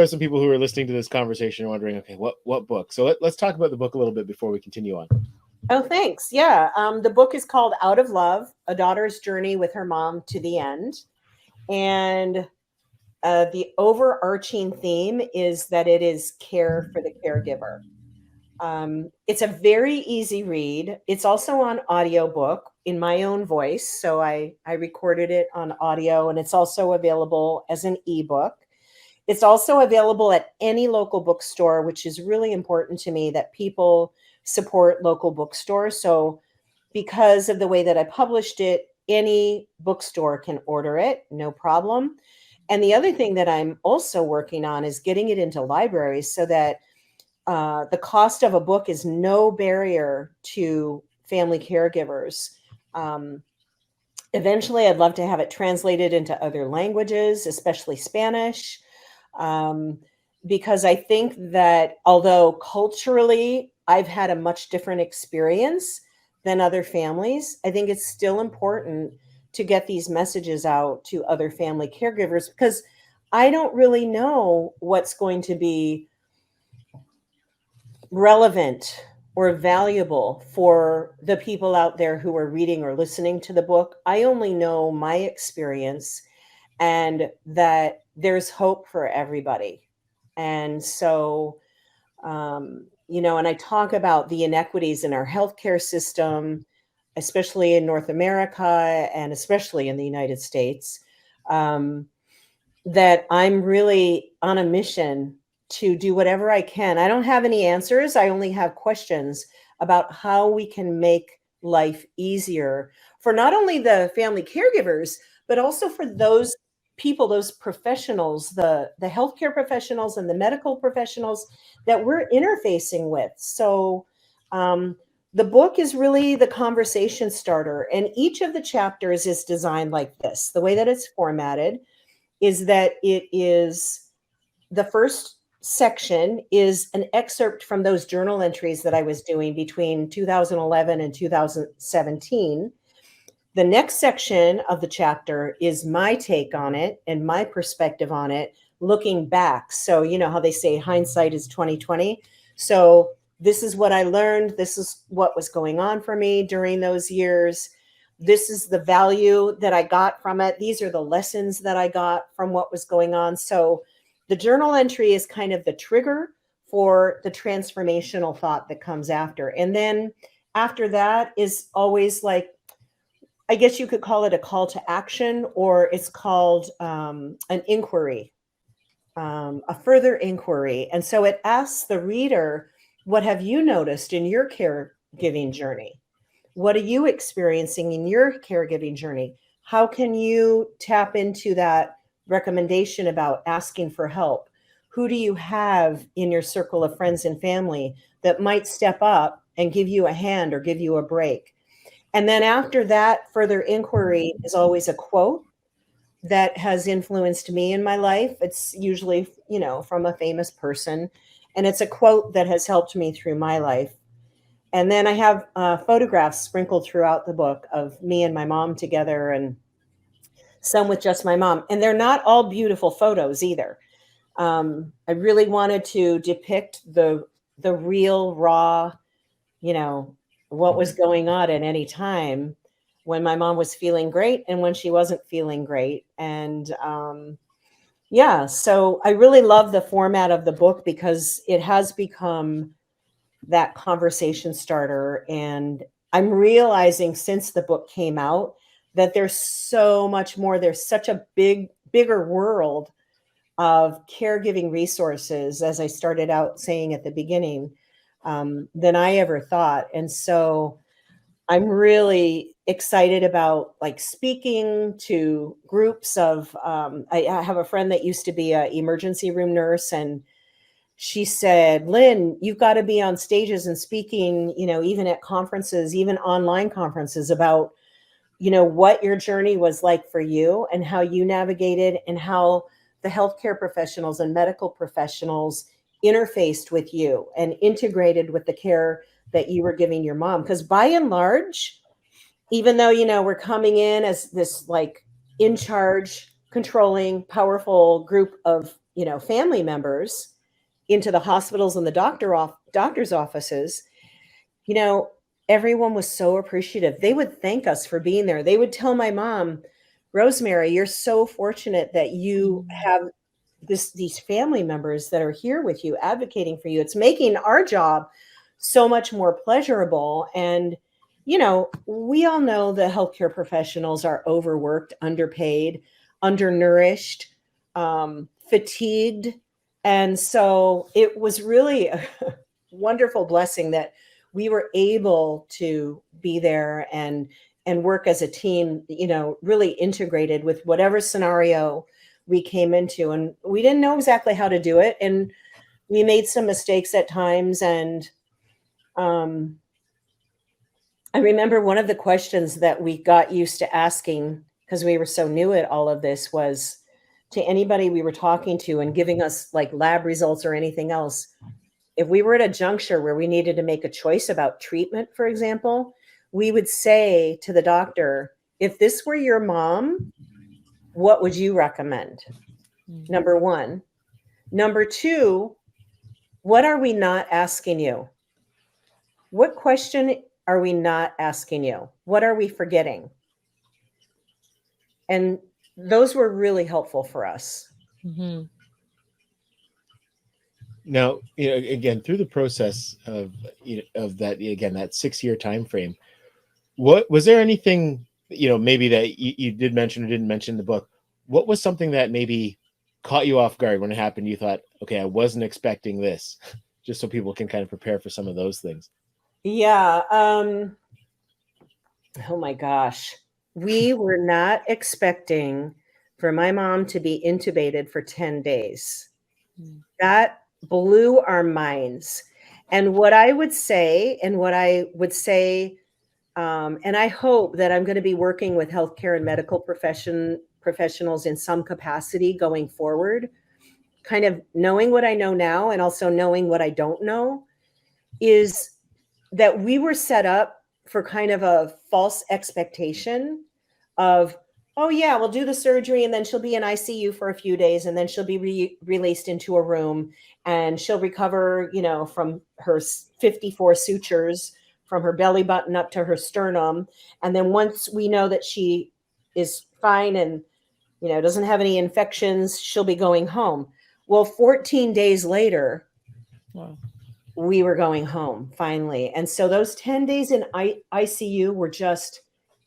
some people who are listening to this conversation wondering, okay, what book? So let's talk about the book a little bit before we continue on. Oh, thanks. Yeah. The book is called Out of Love, A Daughter's Journey with Her Mom to the End. And the overarching theme is that it is care for the caregiver. It's a very easy read. It's also on audiobook in my own voice. So I recorded it on audio, and it's also available as an ebook. It's also available at any local bookstore, which is really important to me that people support local bookstores. So because of the way that I published it, any bookstore can order it, no problem. And the other thing that I'm also working on is getting it into libraries so that the cost of a book is no barrier to family caregivers. Eventually, I'd love to have it translated into other languages, especially Spanish, because I think that although culturally I've had a much different experience than other families, I think it's still important to get these messages out to other family caregivers, because I don't really know what's going to be relevant or valuable for the people out there who are reading or listening to the book. I only know my experience, and that there's hope for everybody. And so, and I talk about the inequities in our healthcare system, especially in North America and especially in the United States, that I'm really on a mission to do whatever I can. I don't have any answers. I only have questions about how we can make life easier for not only the family caregivers, but also for those people, those professionals, the healthcare professionals and the medical professionals that we're interfacing with. So the book is really the conversation starter, and each of the chapters is designed like this. The way that it's formatted is that it is, the first section is an excerpt from those journal entries that I was doing between 2011 and 2017. The next section of the chapter is my take on it and my perspective on it, looking back. So you know how they say hindsight is 2020. So this is what I learned. This is what was going on for me during those years. This is the value that I got from it. These are the lessons that I got from what was going on. So the journal entry is kind of the trigger for the transformational thought that comes after. And then after that is always like, I guess you could call it a call to action, or it's called an inquiry, a further inquiry. And so it asks the reader, what have you noticed in your caregiving journey? What are you experiencing in your caregiving journey? How can you tap into that recommendation about asking for help? Who do you have in your circle of friends and family that might step up and give you a hand or give you a break? And then after that further inquiry is always a quote that has influenced me in my life. It's usually, from a famous person. And it's a quote that has helped me through my life. And then I have photographs sprinkled throughout the book of me and my mom together, and some with just my mom. And they're not all beautiful photos either. I really wanted to depict the real, raw, what was going on at any time when my mom was feeling great and when she wasn't feeling great. And yeah, so I really love the format of the book because it has become that conversation starter. And I'm realizing since the book came out that there's so much more. There's such a bigger world of caregiving resources, as I started out saying at the beginning, than I ever thought. And so I'm really excited about like speaking to groups of, I have a friend that used to be an emergency room nurse, and she said, Lynn, you've got to be on stages and speaking, even at conferences, even online conferences about, what your journey was like for you and how you navigated and how the healthcare professionals and medical professionals interfaced with you and integrated with the care that you were giving your mom. Because by and large, even though, we're coming in as this like in charge, controlling, powerful group of, family members into the hospitals and the doctor's offices, everyone was so appreciative. They would thank us for being there. They would tell my mom, Rosemary, you're so fortunate that you have these family members that are here with you, advocating for you. It's making our job so much more pleasurable. And, we all know the healthcare professionals are overworked, underpaid, undernourished, fatigued. And so it was really a wonderful blessing that we were able to be there and work as a team, really integrated with whatever scenario we came into. And we didn't know exactly how to do it. And we made some mistakes at times. And I remember one of the questions that we got used to asking, because we were so new at all of this, was to anybody we were talking to and giving us like lab results or anything else. If we were at a juncture where we needed to make a choice about treatment, for example, we would say to the doctor, if this were your mom, what would you recommend? Number one. Number two, what are we not asking you? What question are we not asking you? What are we forgetting? And those were really helpful for us. Mm-hmm. Now, again, through the process of that, again, that 6-year time frame, what was there anything, maybe that you did mention or didn't mention in the book? What was something that maybe caught you off guard when it happened? You thought, okay, I wasn't expecting this, just so people can kind of prepare for some of those things. Yeah. Oh my gosh. We were not expecting for my mom to be intubated for 10 days. That blew our minds. And what I would say, and I hope that I'm going to be working with healthcare and medical professionals in some capacity going forward, kind of knowing what I know now and also knowing what I don't know, is that we were set up for kind of a false expectation of, oh yeah, we'll do the surgery and then she'll be in ICU for a few days and then she'll be released into a room and she'll recover, from her 54 sutures from her belly button up to her sternum. And then once we know that she is fine and, doesn't have any infections, she'll be going home. Well, 14 days later, Wow. we were going home finally. And so those 10 days in ICU were just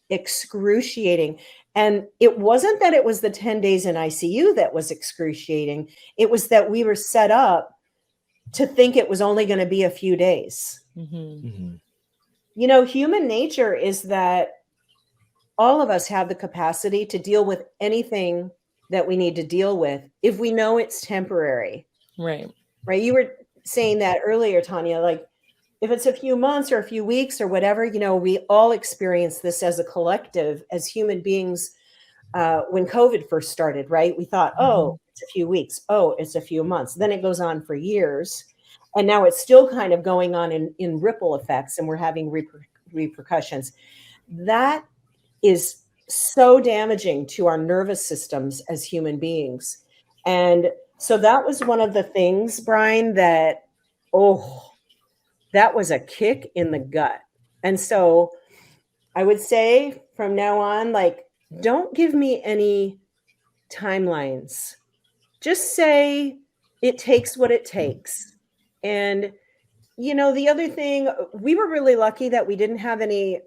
excruciating. And it wasn't that it was the 10 days in ICU that was excruciating. It was that we were set up to think it was only going to be a few days. Mm-hmm. Mm-hmm. Human nature is that all of us have the capacity to deal with anything that we need to deal with if we know it's temporary. Right. Right. You were saying that earlier, Tanya, like if it's a few months or a few weeks or whatever, we all experience this as a collective, as human beings. When COVID first started, right? We thought, oh, it's a few weeks. Oh, it's a few months. Then it goes on for years. And now it's still kind of going on in ripple effects, and we're having repercussions. That is so damaging to our nervous systems as human beings. And so that was one of the things, Brian, that, that was a kick in the gut. And so I would say from now on, like, don't give me any timelines. Just say it takes what it takes. And, you know, the other thing, we were really lucky that we didn't have any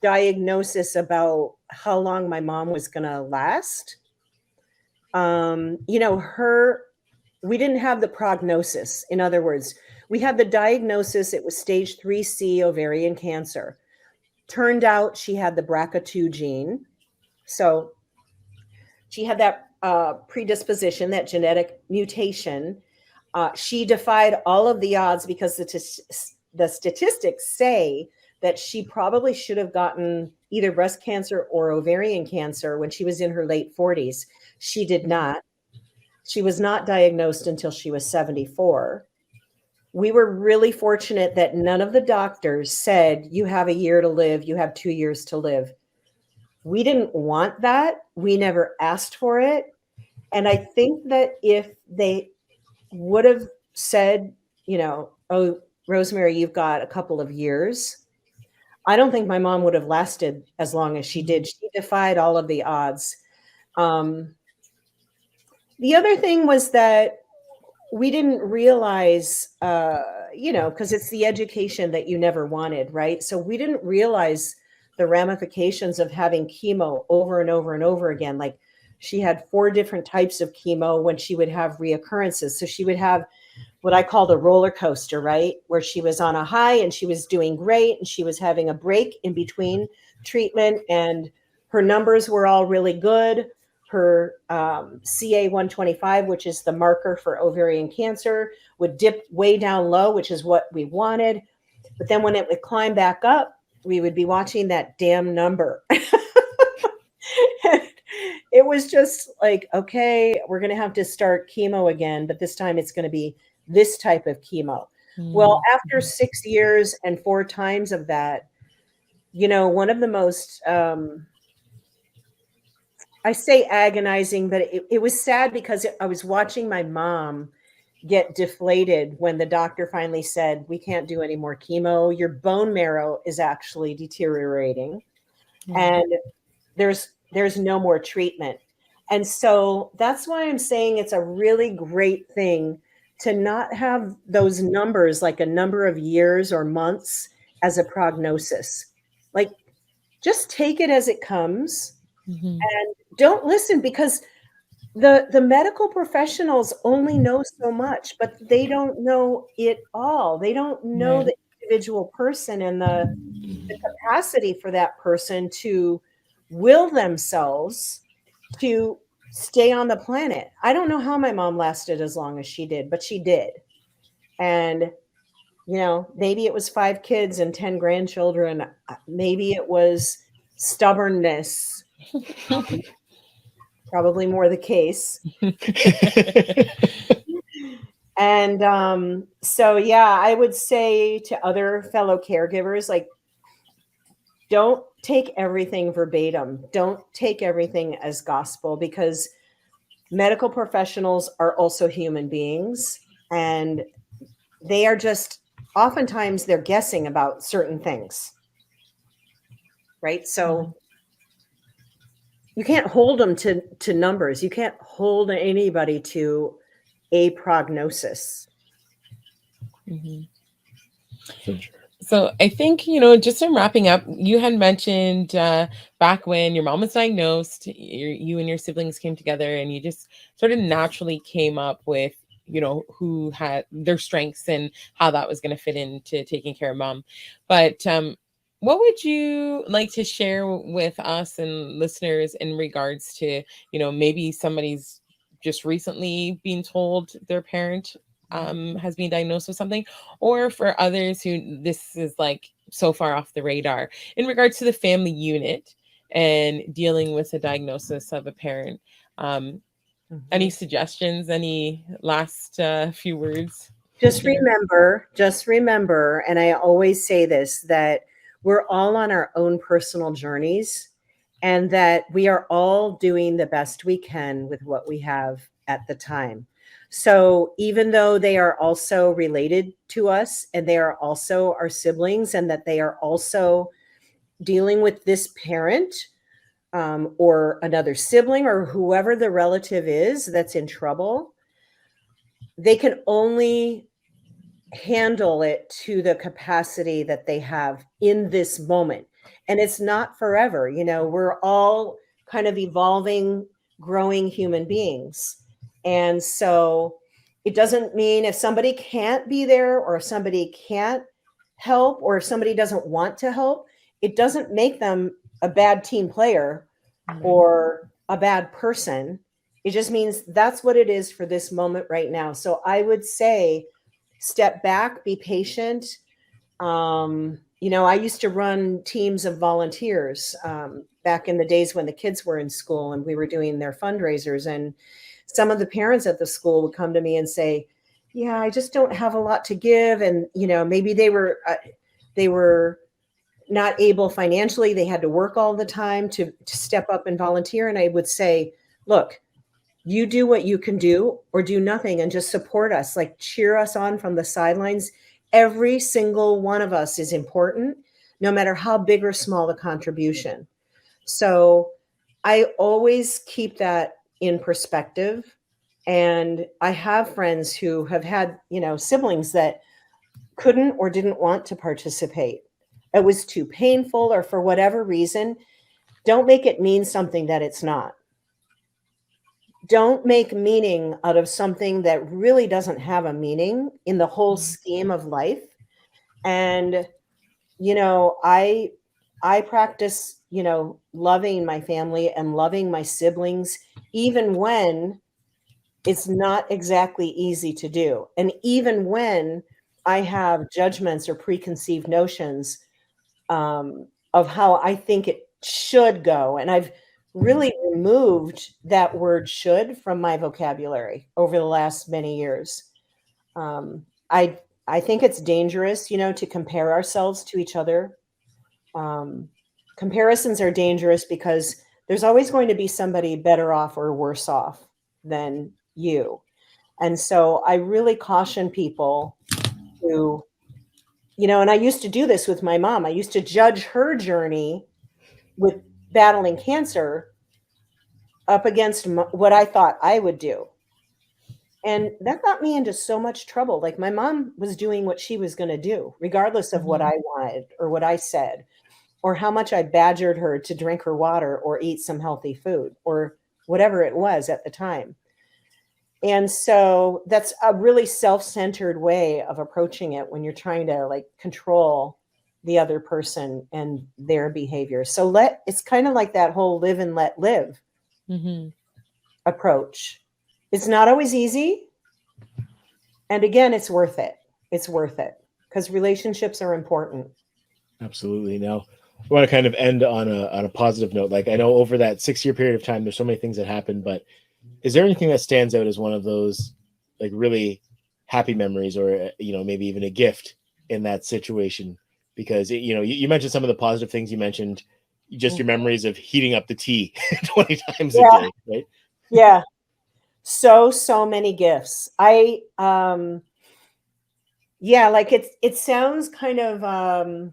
diagnosis about how long my mom was going to last. You know, we didn't have the prognosis. In other words, we had the diagnosis. It was stage 3C ovarian cancer. Turned out she had the BRCA2 gene. So she had that predisposition, that genetic mutation. She defied all of the odds because the statistics say that she probably should have gotten either breast cancer or ovarian cancer when she was in her late 40s. She did not. She was not diagnosed until she was 74. We were really fortunate that none of the doctors said, you have a year to live, you have 2 years to live. We didn't want that. We never asked for it. And I think that if they would have said, you know, oh, Rosemary, you've got a couple of years, I don't think my mom would have lasted as long as she did. She defied all of the odds. The other thing was that we didn't realize, you know, because it's the education that you never wanted, right? So we didn't realize the ramifications of having chemo over and over and over again. Like, she had 4 different types of chemo when she would have reoccurrences. So she would have what I call the roller coaster, right? Where she was on a high and she was doing great, and she was having a break in between treatment, and her numbers were all really good. Her CA-125, which is the marker for ovarian cancer, would dip way down low, which is what we wanted. But then when it would climb back up, we would be watching that damn number. It was just like, okay, we're going to have to start chemo again, but this time it's going to be this type of chemo. Well, after 6 years and 4 times of that, you know, one of the most, I say agonizing, but it was sad because I was watching my mom get deflated when the doctor finally said, we can't do any more chemo. Your bone marrow is actually deteriorating, and there's no more treatment. And so that's why I'm saying it's a really great thing to not have those numbers, like a number of years or months, as a prognosis. Like, just take it as it comes, and don't listen, because the medical professionals only know so much, but they don't know it all. They don't know the individual person and the capacity for that person to will themselves to stay on the planet. I don't know how my mom lasted as long as she did, but she did. And, you know, maybe it was 5 kids and 10 grandchildren. Maybe it was stubbornness. Probably more the case. And so, yeah, I would say to other fellow caregivers, like, don't take everything verbatim. Don't take everything as gospel, because medical professionals are also human beings, and they are just, oftentimes they're guessing about certain things, right? So you can't hold them to numbers. You can't hold anybody to a prognosis. So I think, you know, just in wrapping up, you had mentioned back when your mom was diagnosed, you and your siblings came together, and you just sort of naturally came up with, you know, who had their strengths and how that was going to fit into taking care of mom. But what would you like to share with us and listeners in regards to, you know, maybe somebody's just recently being told their parent has been diagnosed with something, or for others who this is like so far off the radar in regards to the family unit and dealing with a diagnosis of a parent, Any suggestions? Any last few words? Just remember, and I always say this, that we're all on our own personal journeys and that we are all doing the best we can with what we have at the time. So even though they are also related to us and they are also our siblings and that they are also dealing with this parent or another sibling or whoever the relative is that's in trouble, they can only handle it to the capacity that they have in this moment. And it's not forever. We're all kind of evolving, growing human beings. And so it doesn't mean if somebody can't be there or if somebody can't help or if somebody doesn't want to help, it doesn't make them a bad team player or a bad person. It just means that's what it is for this moment right now. So I would say, step back, be patient. I used to run teams of volunteers back in the days when the kids were in school and we were doing their fundraisers. And some of the parents at the school would come to me and say, yeah, I just don't have a lot to give. And, maybe they were not able financially. They had to work all the time to step up and volunteer. And I would say, look, you do what you can do or do nothing and just support us, like cheer us on from the sidelines. Every single one of us is important, no matter how big or small the contribution. So I always keep that in perspective. And I have friends who have had, siblings that couldn't or didn't want to participate. It was too painful or for whatever reason. Don't make it mean something that it's not. Don't make meaning out of something that really doesn't have a meaning in the whole scheme of life. And, I practice, loving my family and loving my siblings, even when it's not exactly easy to do. And even when I have judgments or preconceived notions of how I think it should go. And I've really removed that word should from my vocabulary over the last many years. I think it's dangerous, to compare ourselves to each other. Comparisons are dangerous because there's always going to be somebody better off or worse off than you. And so I really caution people who, and I used to do this with my mom. I used to judge her journey with battling cancer up against what I thought I would do. And that got me into so much trouble. Like my mom was doing what she was going to do, regardless of what I wanted or what I said, or how much I badgered her to drink her water or eat some healthy food or whatever it was at the time. And so that's a really self-centered way of approaching it when you're trying to control the other person and their behavior. So it's kind of like that whole live and let live approach. It's not always easy. And again, it's worth it. It's worth it because relationships are important. Absolutely. Now, I want to kind of end on a positive note. I know over that 6-year period of time, there's so many things that happened, but is there anything that stands out as one of those really happy memories or, maybe even a gift in that situation? Because, you mentioned some of the positive things. You mentioned just your memories of heating up the tea 20 times a day, right? Yeah. So many gifts. It sounds kind of,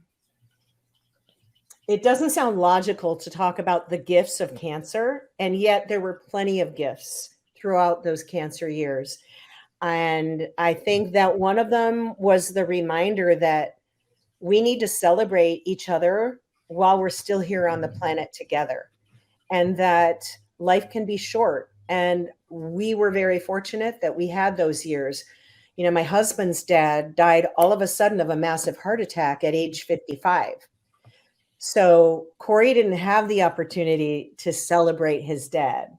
it doesn't sound logical to talk about the gifts of cancer. And yet there were plenty of gifts throughout those cancer years. And I think that one of them was the reminder that we need to celebrate each other while we're still here on the planet together, and that life can be short. And we were very fortunate that we had those years. My husband's dad died all of a sudden of a massive heart attack at age 55. So Corey didn't have the opportunity to celebrate his dad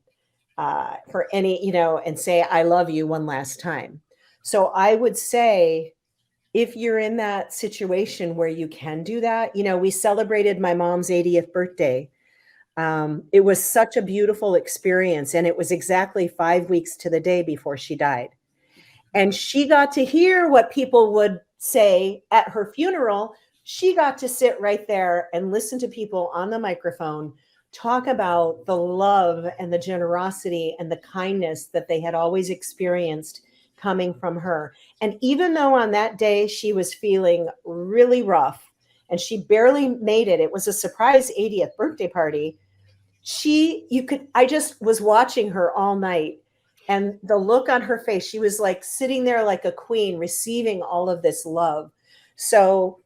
for any, and say, I love you one last time. So I would say, if you're in that situation where you can do that, we celebrated my mom's 80th birthday It was such a beautiful experience, and it was exactly 5 weeks to the day before she died. And she got to hear what people would say at her funeral. She got to sit right there and listen to people on the microphone talk about the love and the generosity and the kindness that they had always experienced coming from her. And even though on that day she was feeling really rough and she barely made it, it was a surprise 80th birthday party. I just was watching her all night, and the look on her face, she was like sitting there like a queen receiving all of this love. So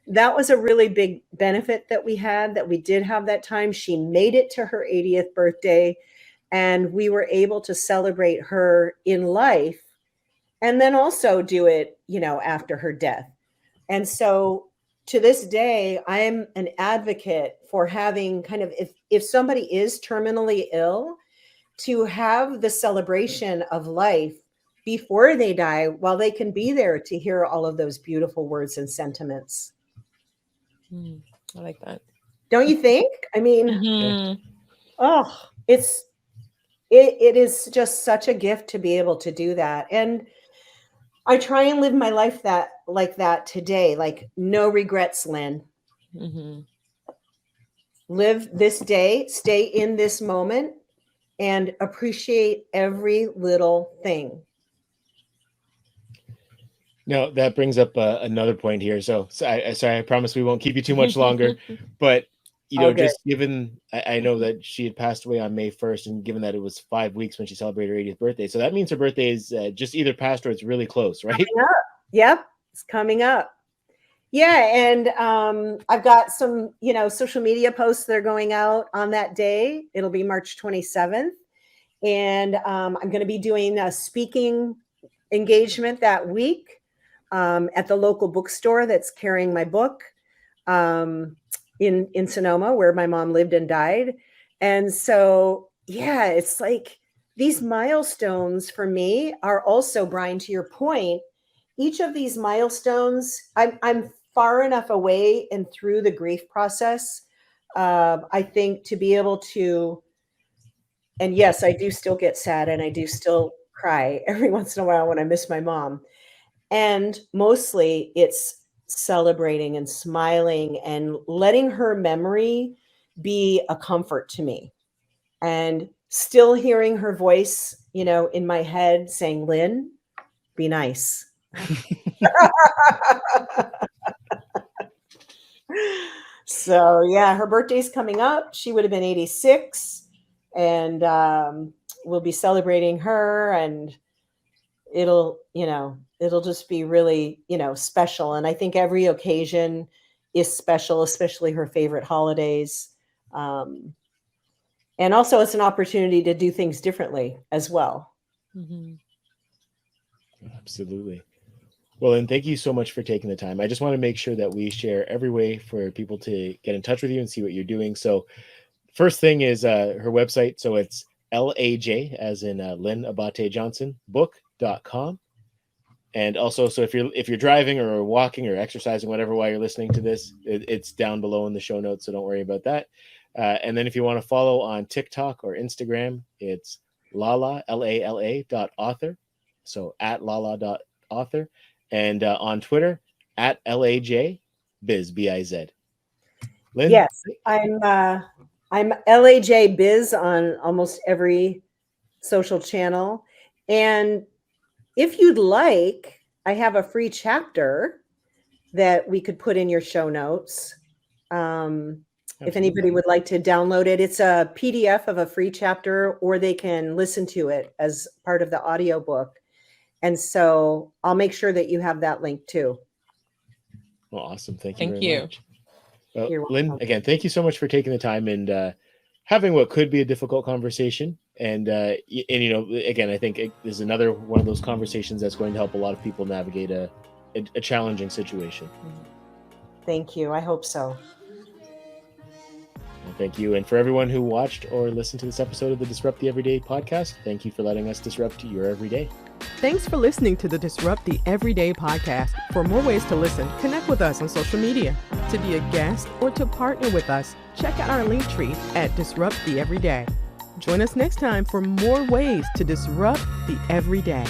that was a really big benefit that we had, that we did have that time. She made it to her 80th birthday, and we were able to celebrate her in life and then also do it, after her death. And so to this day, I'm an advocate for having kind of, if somebody is terminally ill, to have the celebration of life before they die, while they can be there to hear all of those beautiful words and sentiments. I like that. Don't you think? I mean, Mhm. oh, it is just such a gift to be able to do that. And I try and live my life like that today, like no regrets, Lynn. Mhm. Live this day, stay in this moment, and appreciate every little thing. No, that brings up another point here. So I promise we won't keep you too much longer. But All good. just given I know that she had passed away on May 1st, and given that it was 5 weeks when she celebrated her 80th birthday, so that means her birthday is just either past or it's really close, right? Coming up. Yep, it's coming up. Yeah, and I've got some, social media posts that are going out on that day. It'll be March 27th, and I'm going to be doing a speaking engagement that week at the local bookstore that's carrying my book in Sonoma, where my mom lived and died. And so, yeah, it's like these milestones for me are also, Brian, to your point, each of these milestones, I'm far enough away and through the grief process, I think, to be able to, and yes, I do still get sad and I do still cry every once in a while when I miss my mom. And mostly it's celebrating and smiling and letting her memory be a comfort to me. And still hearing her voice, in my head saying, Lynn, be nice. So yeah, her birthday's coming up. She would have been 86, and we'll be celebrating her, and it'll just be really, special. And I think every occasion is special, especially her favorite holidays. And also it's an opportunity to do things differently as well. Mhm. Absolutely. Well, and thank you so much for taking the time. I just want to make sure that we share every way for people to get in touch with you and see what you're doing. So first thing is her website. So it's LAJ, as in Lynn Abaté-Johnson, book.com. And also, so if you're driving or walking or exercising, whatever, while you're listening to this, it's down below in the show notes, so don't worry about that. And then if you want to follow on TikTok or Instagram, it's Lala, LALA.author. So at Lala.author. And on Twitter, at LAJ Biz, B-I-Z. Lynn? Yes, I'm LAJ Biz on almost every social channel. And if you'd like, I have a free chapter that we could put in your show notes. If anybody would like to download it, it's a PDF of a free chapter, or they can listen to it as part of the audiobook. And so I'll make sure that you have that link too. Well, awesome. Thank you Thank very you. much. Well, You're Lynn, welcome. again, thank you so much for taking the time and having what could be a difficult conversation. And again, I think this is another one of those conversations that's going to help a lot of people navigate a challenging situation. Thank you. I hope so. Well, thank you. And for everyone who watched or listened to this episode of the Disrupt the Everyday podcast, thank you for letting us disrupt your everyday. Thanks for listening to the Disrupt the Everyday podcast. For more ways to listen, connect with us on social media. To be a guest or to partner with us, check out our link tree at Disrupt the Everyday. Join us next time for more ways to disrupt the everyday.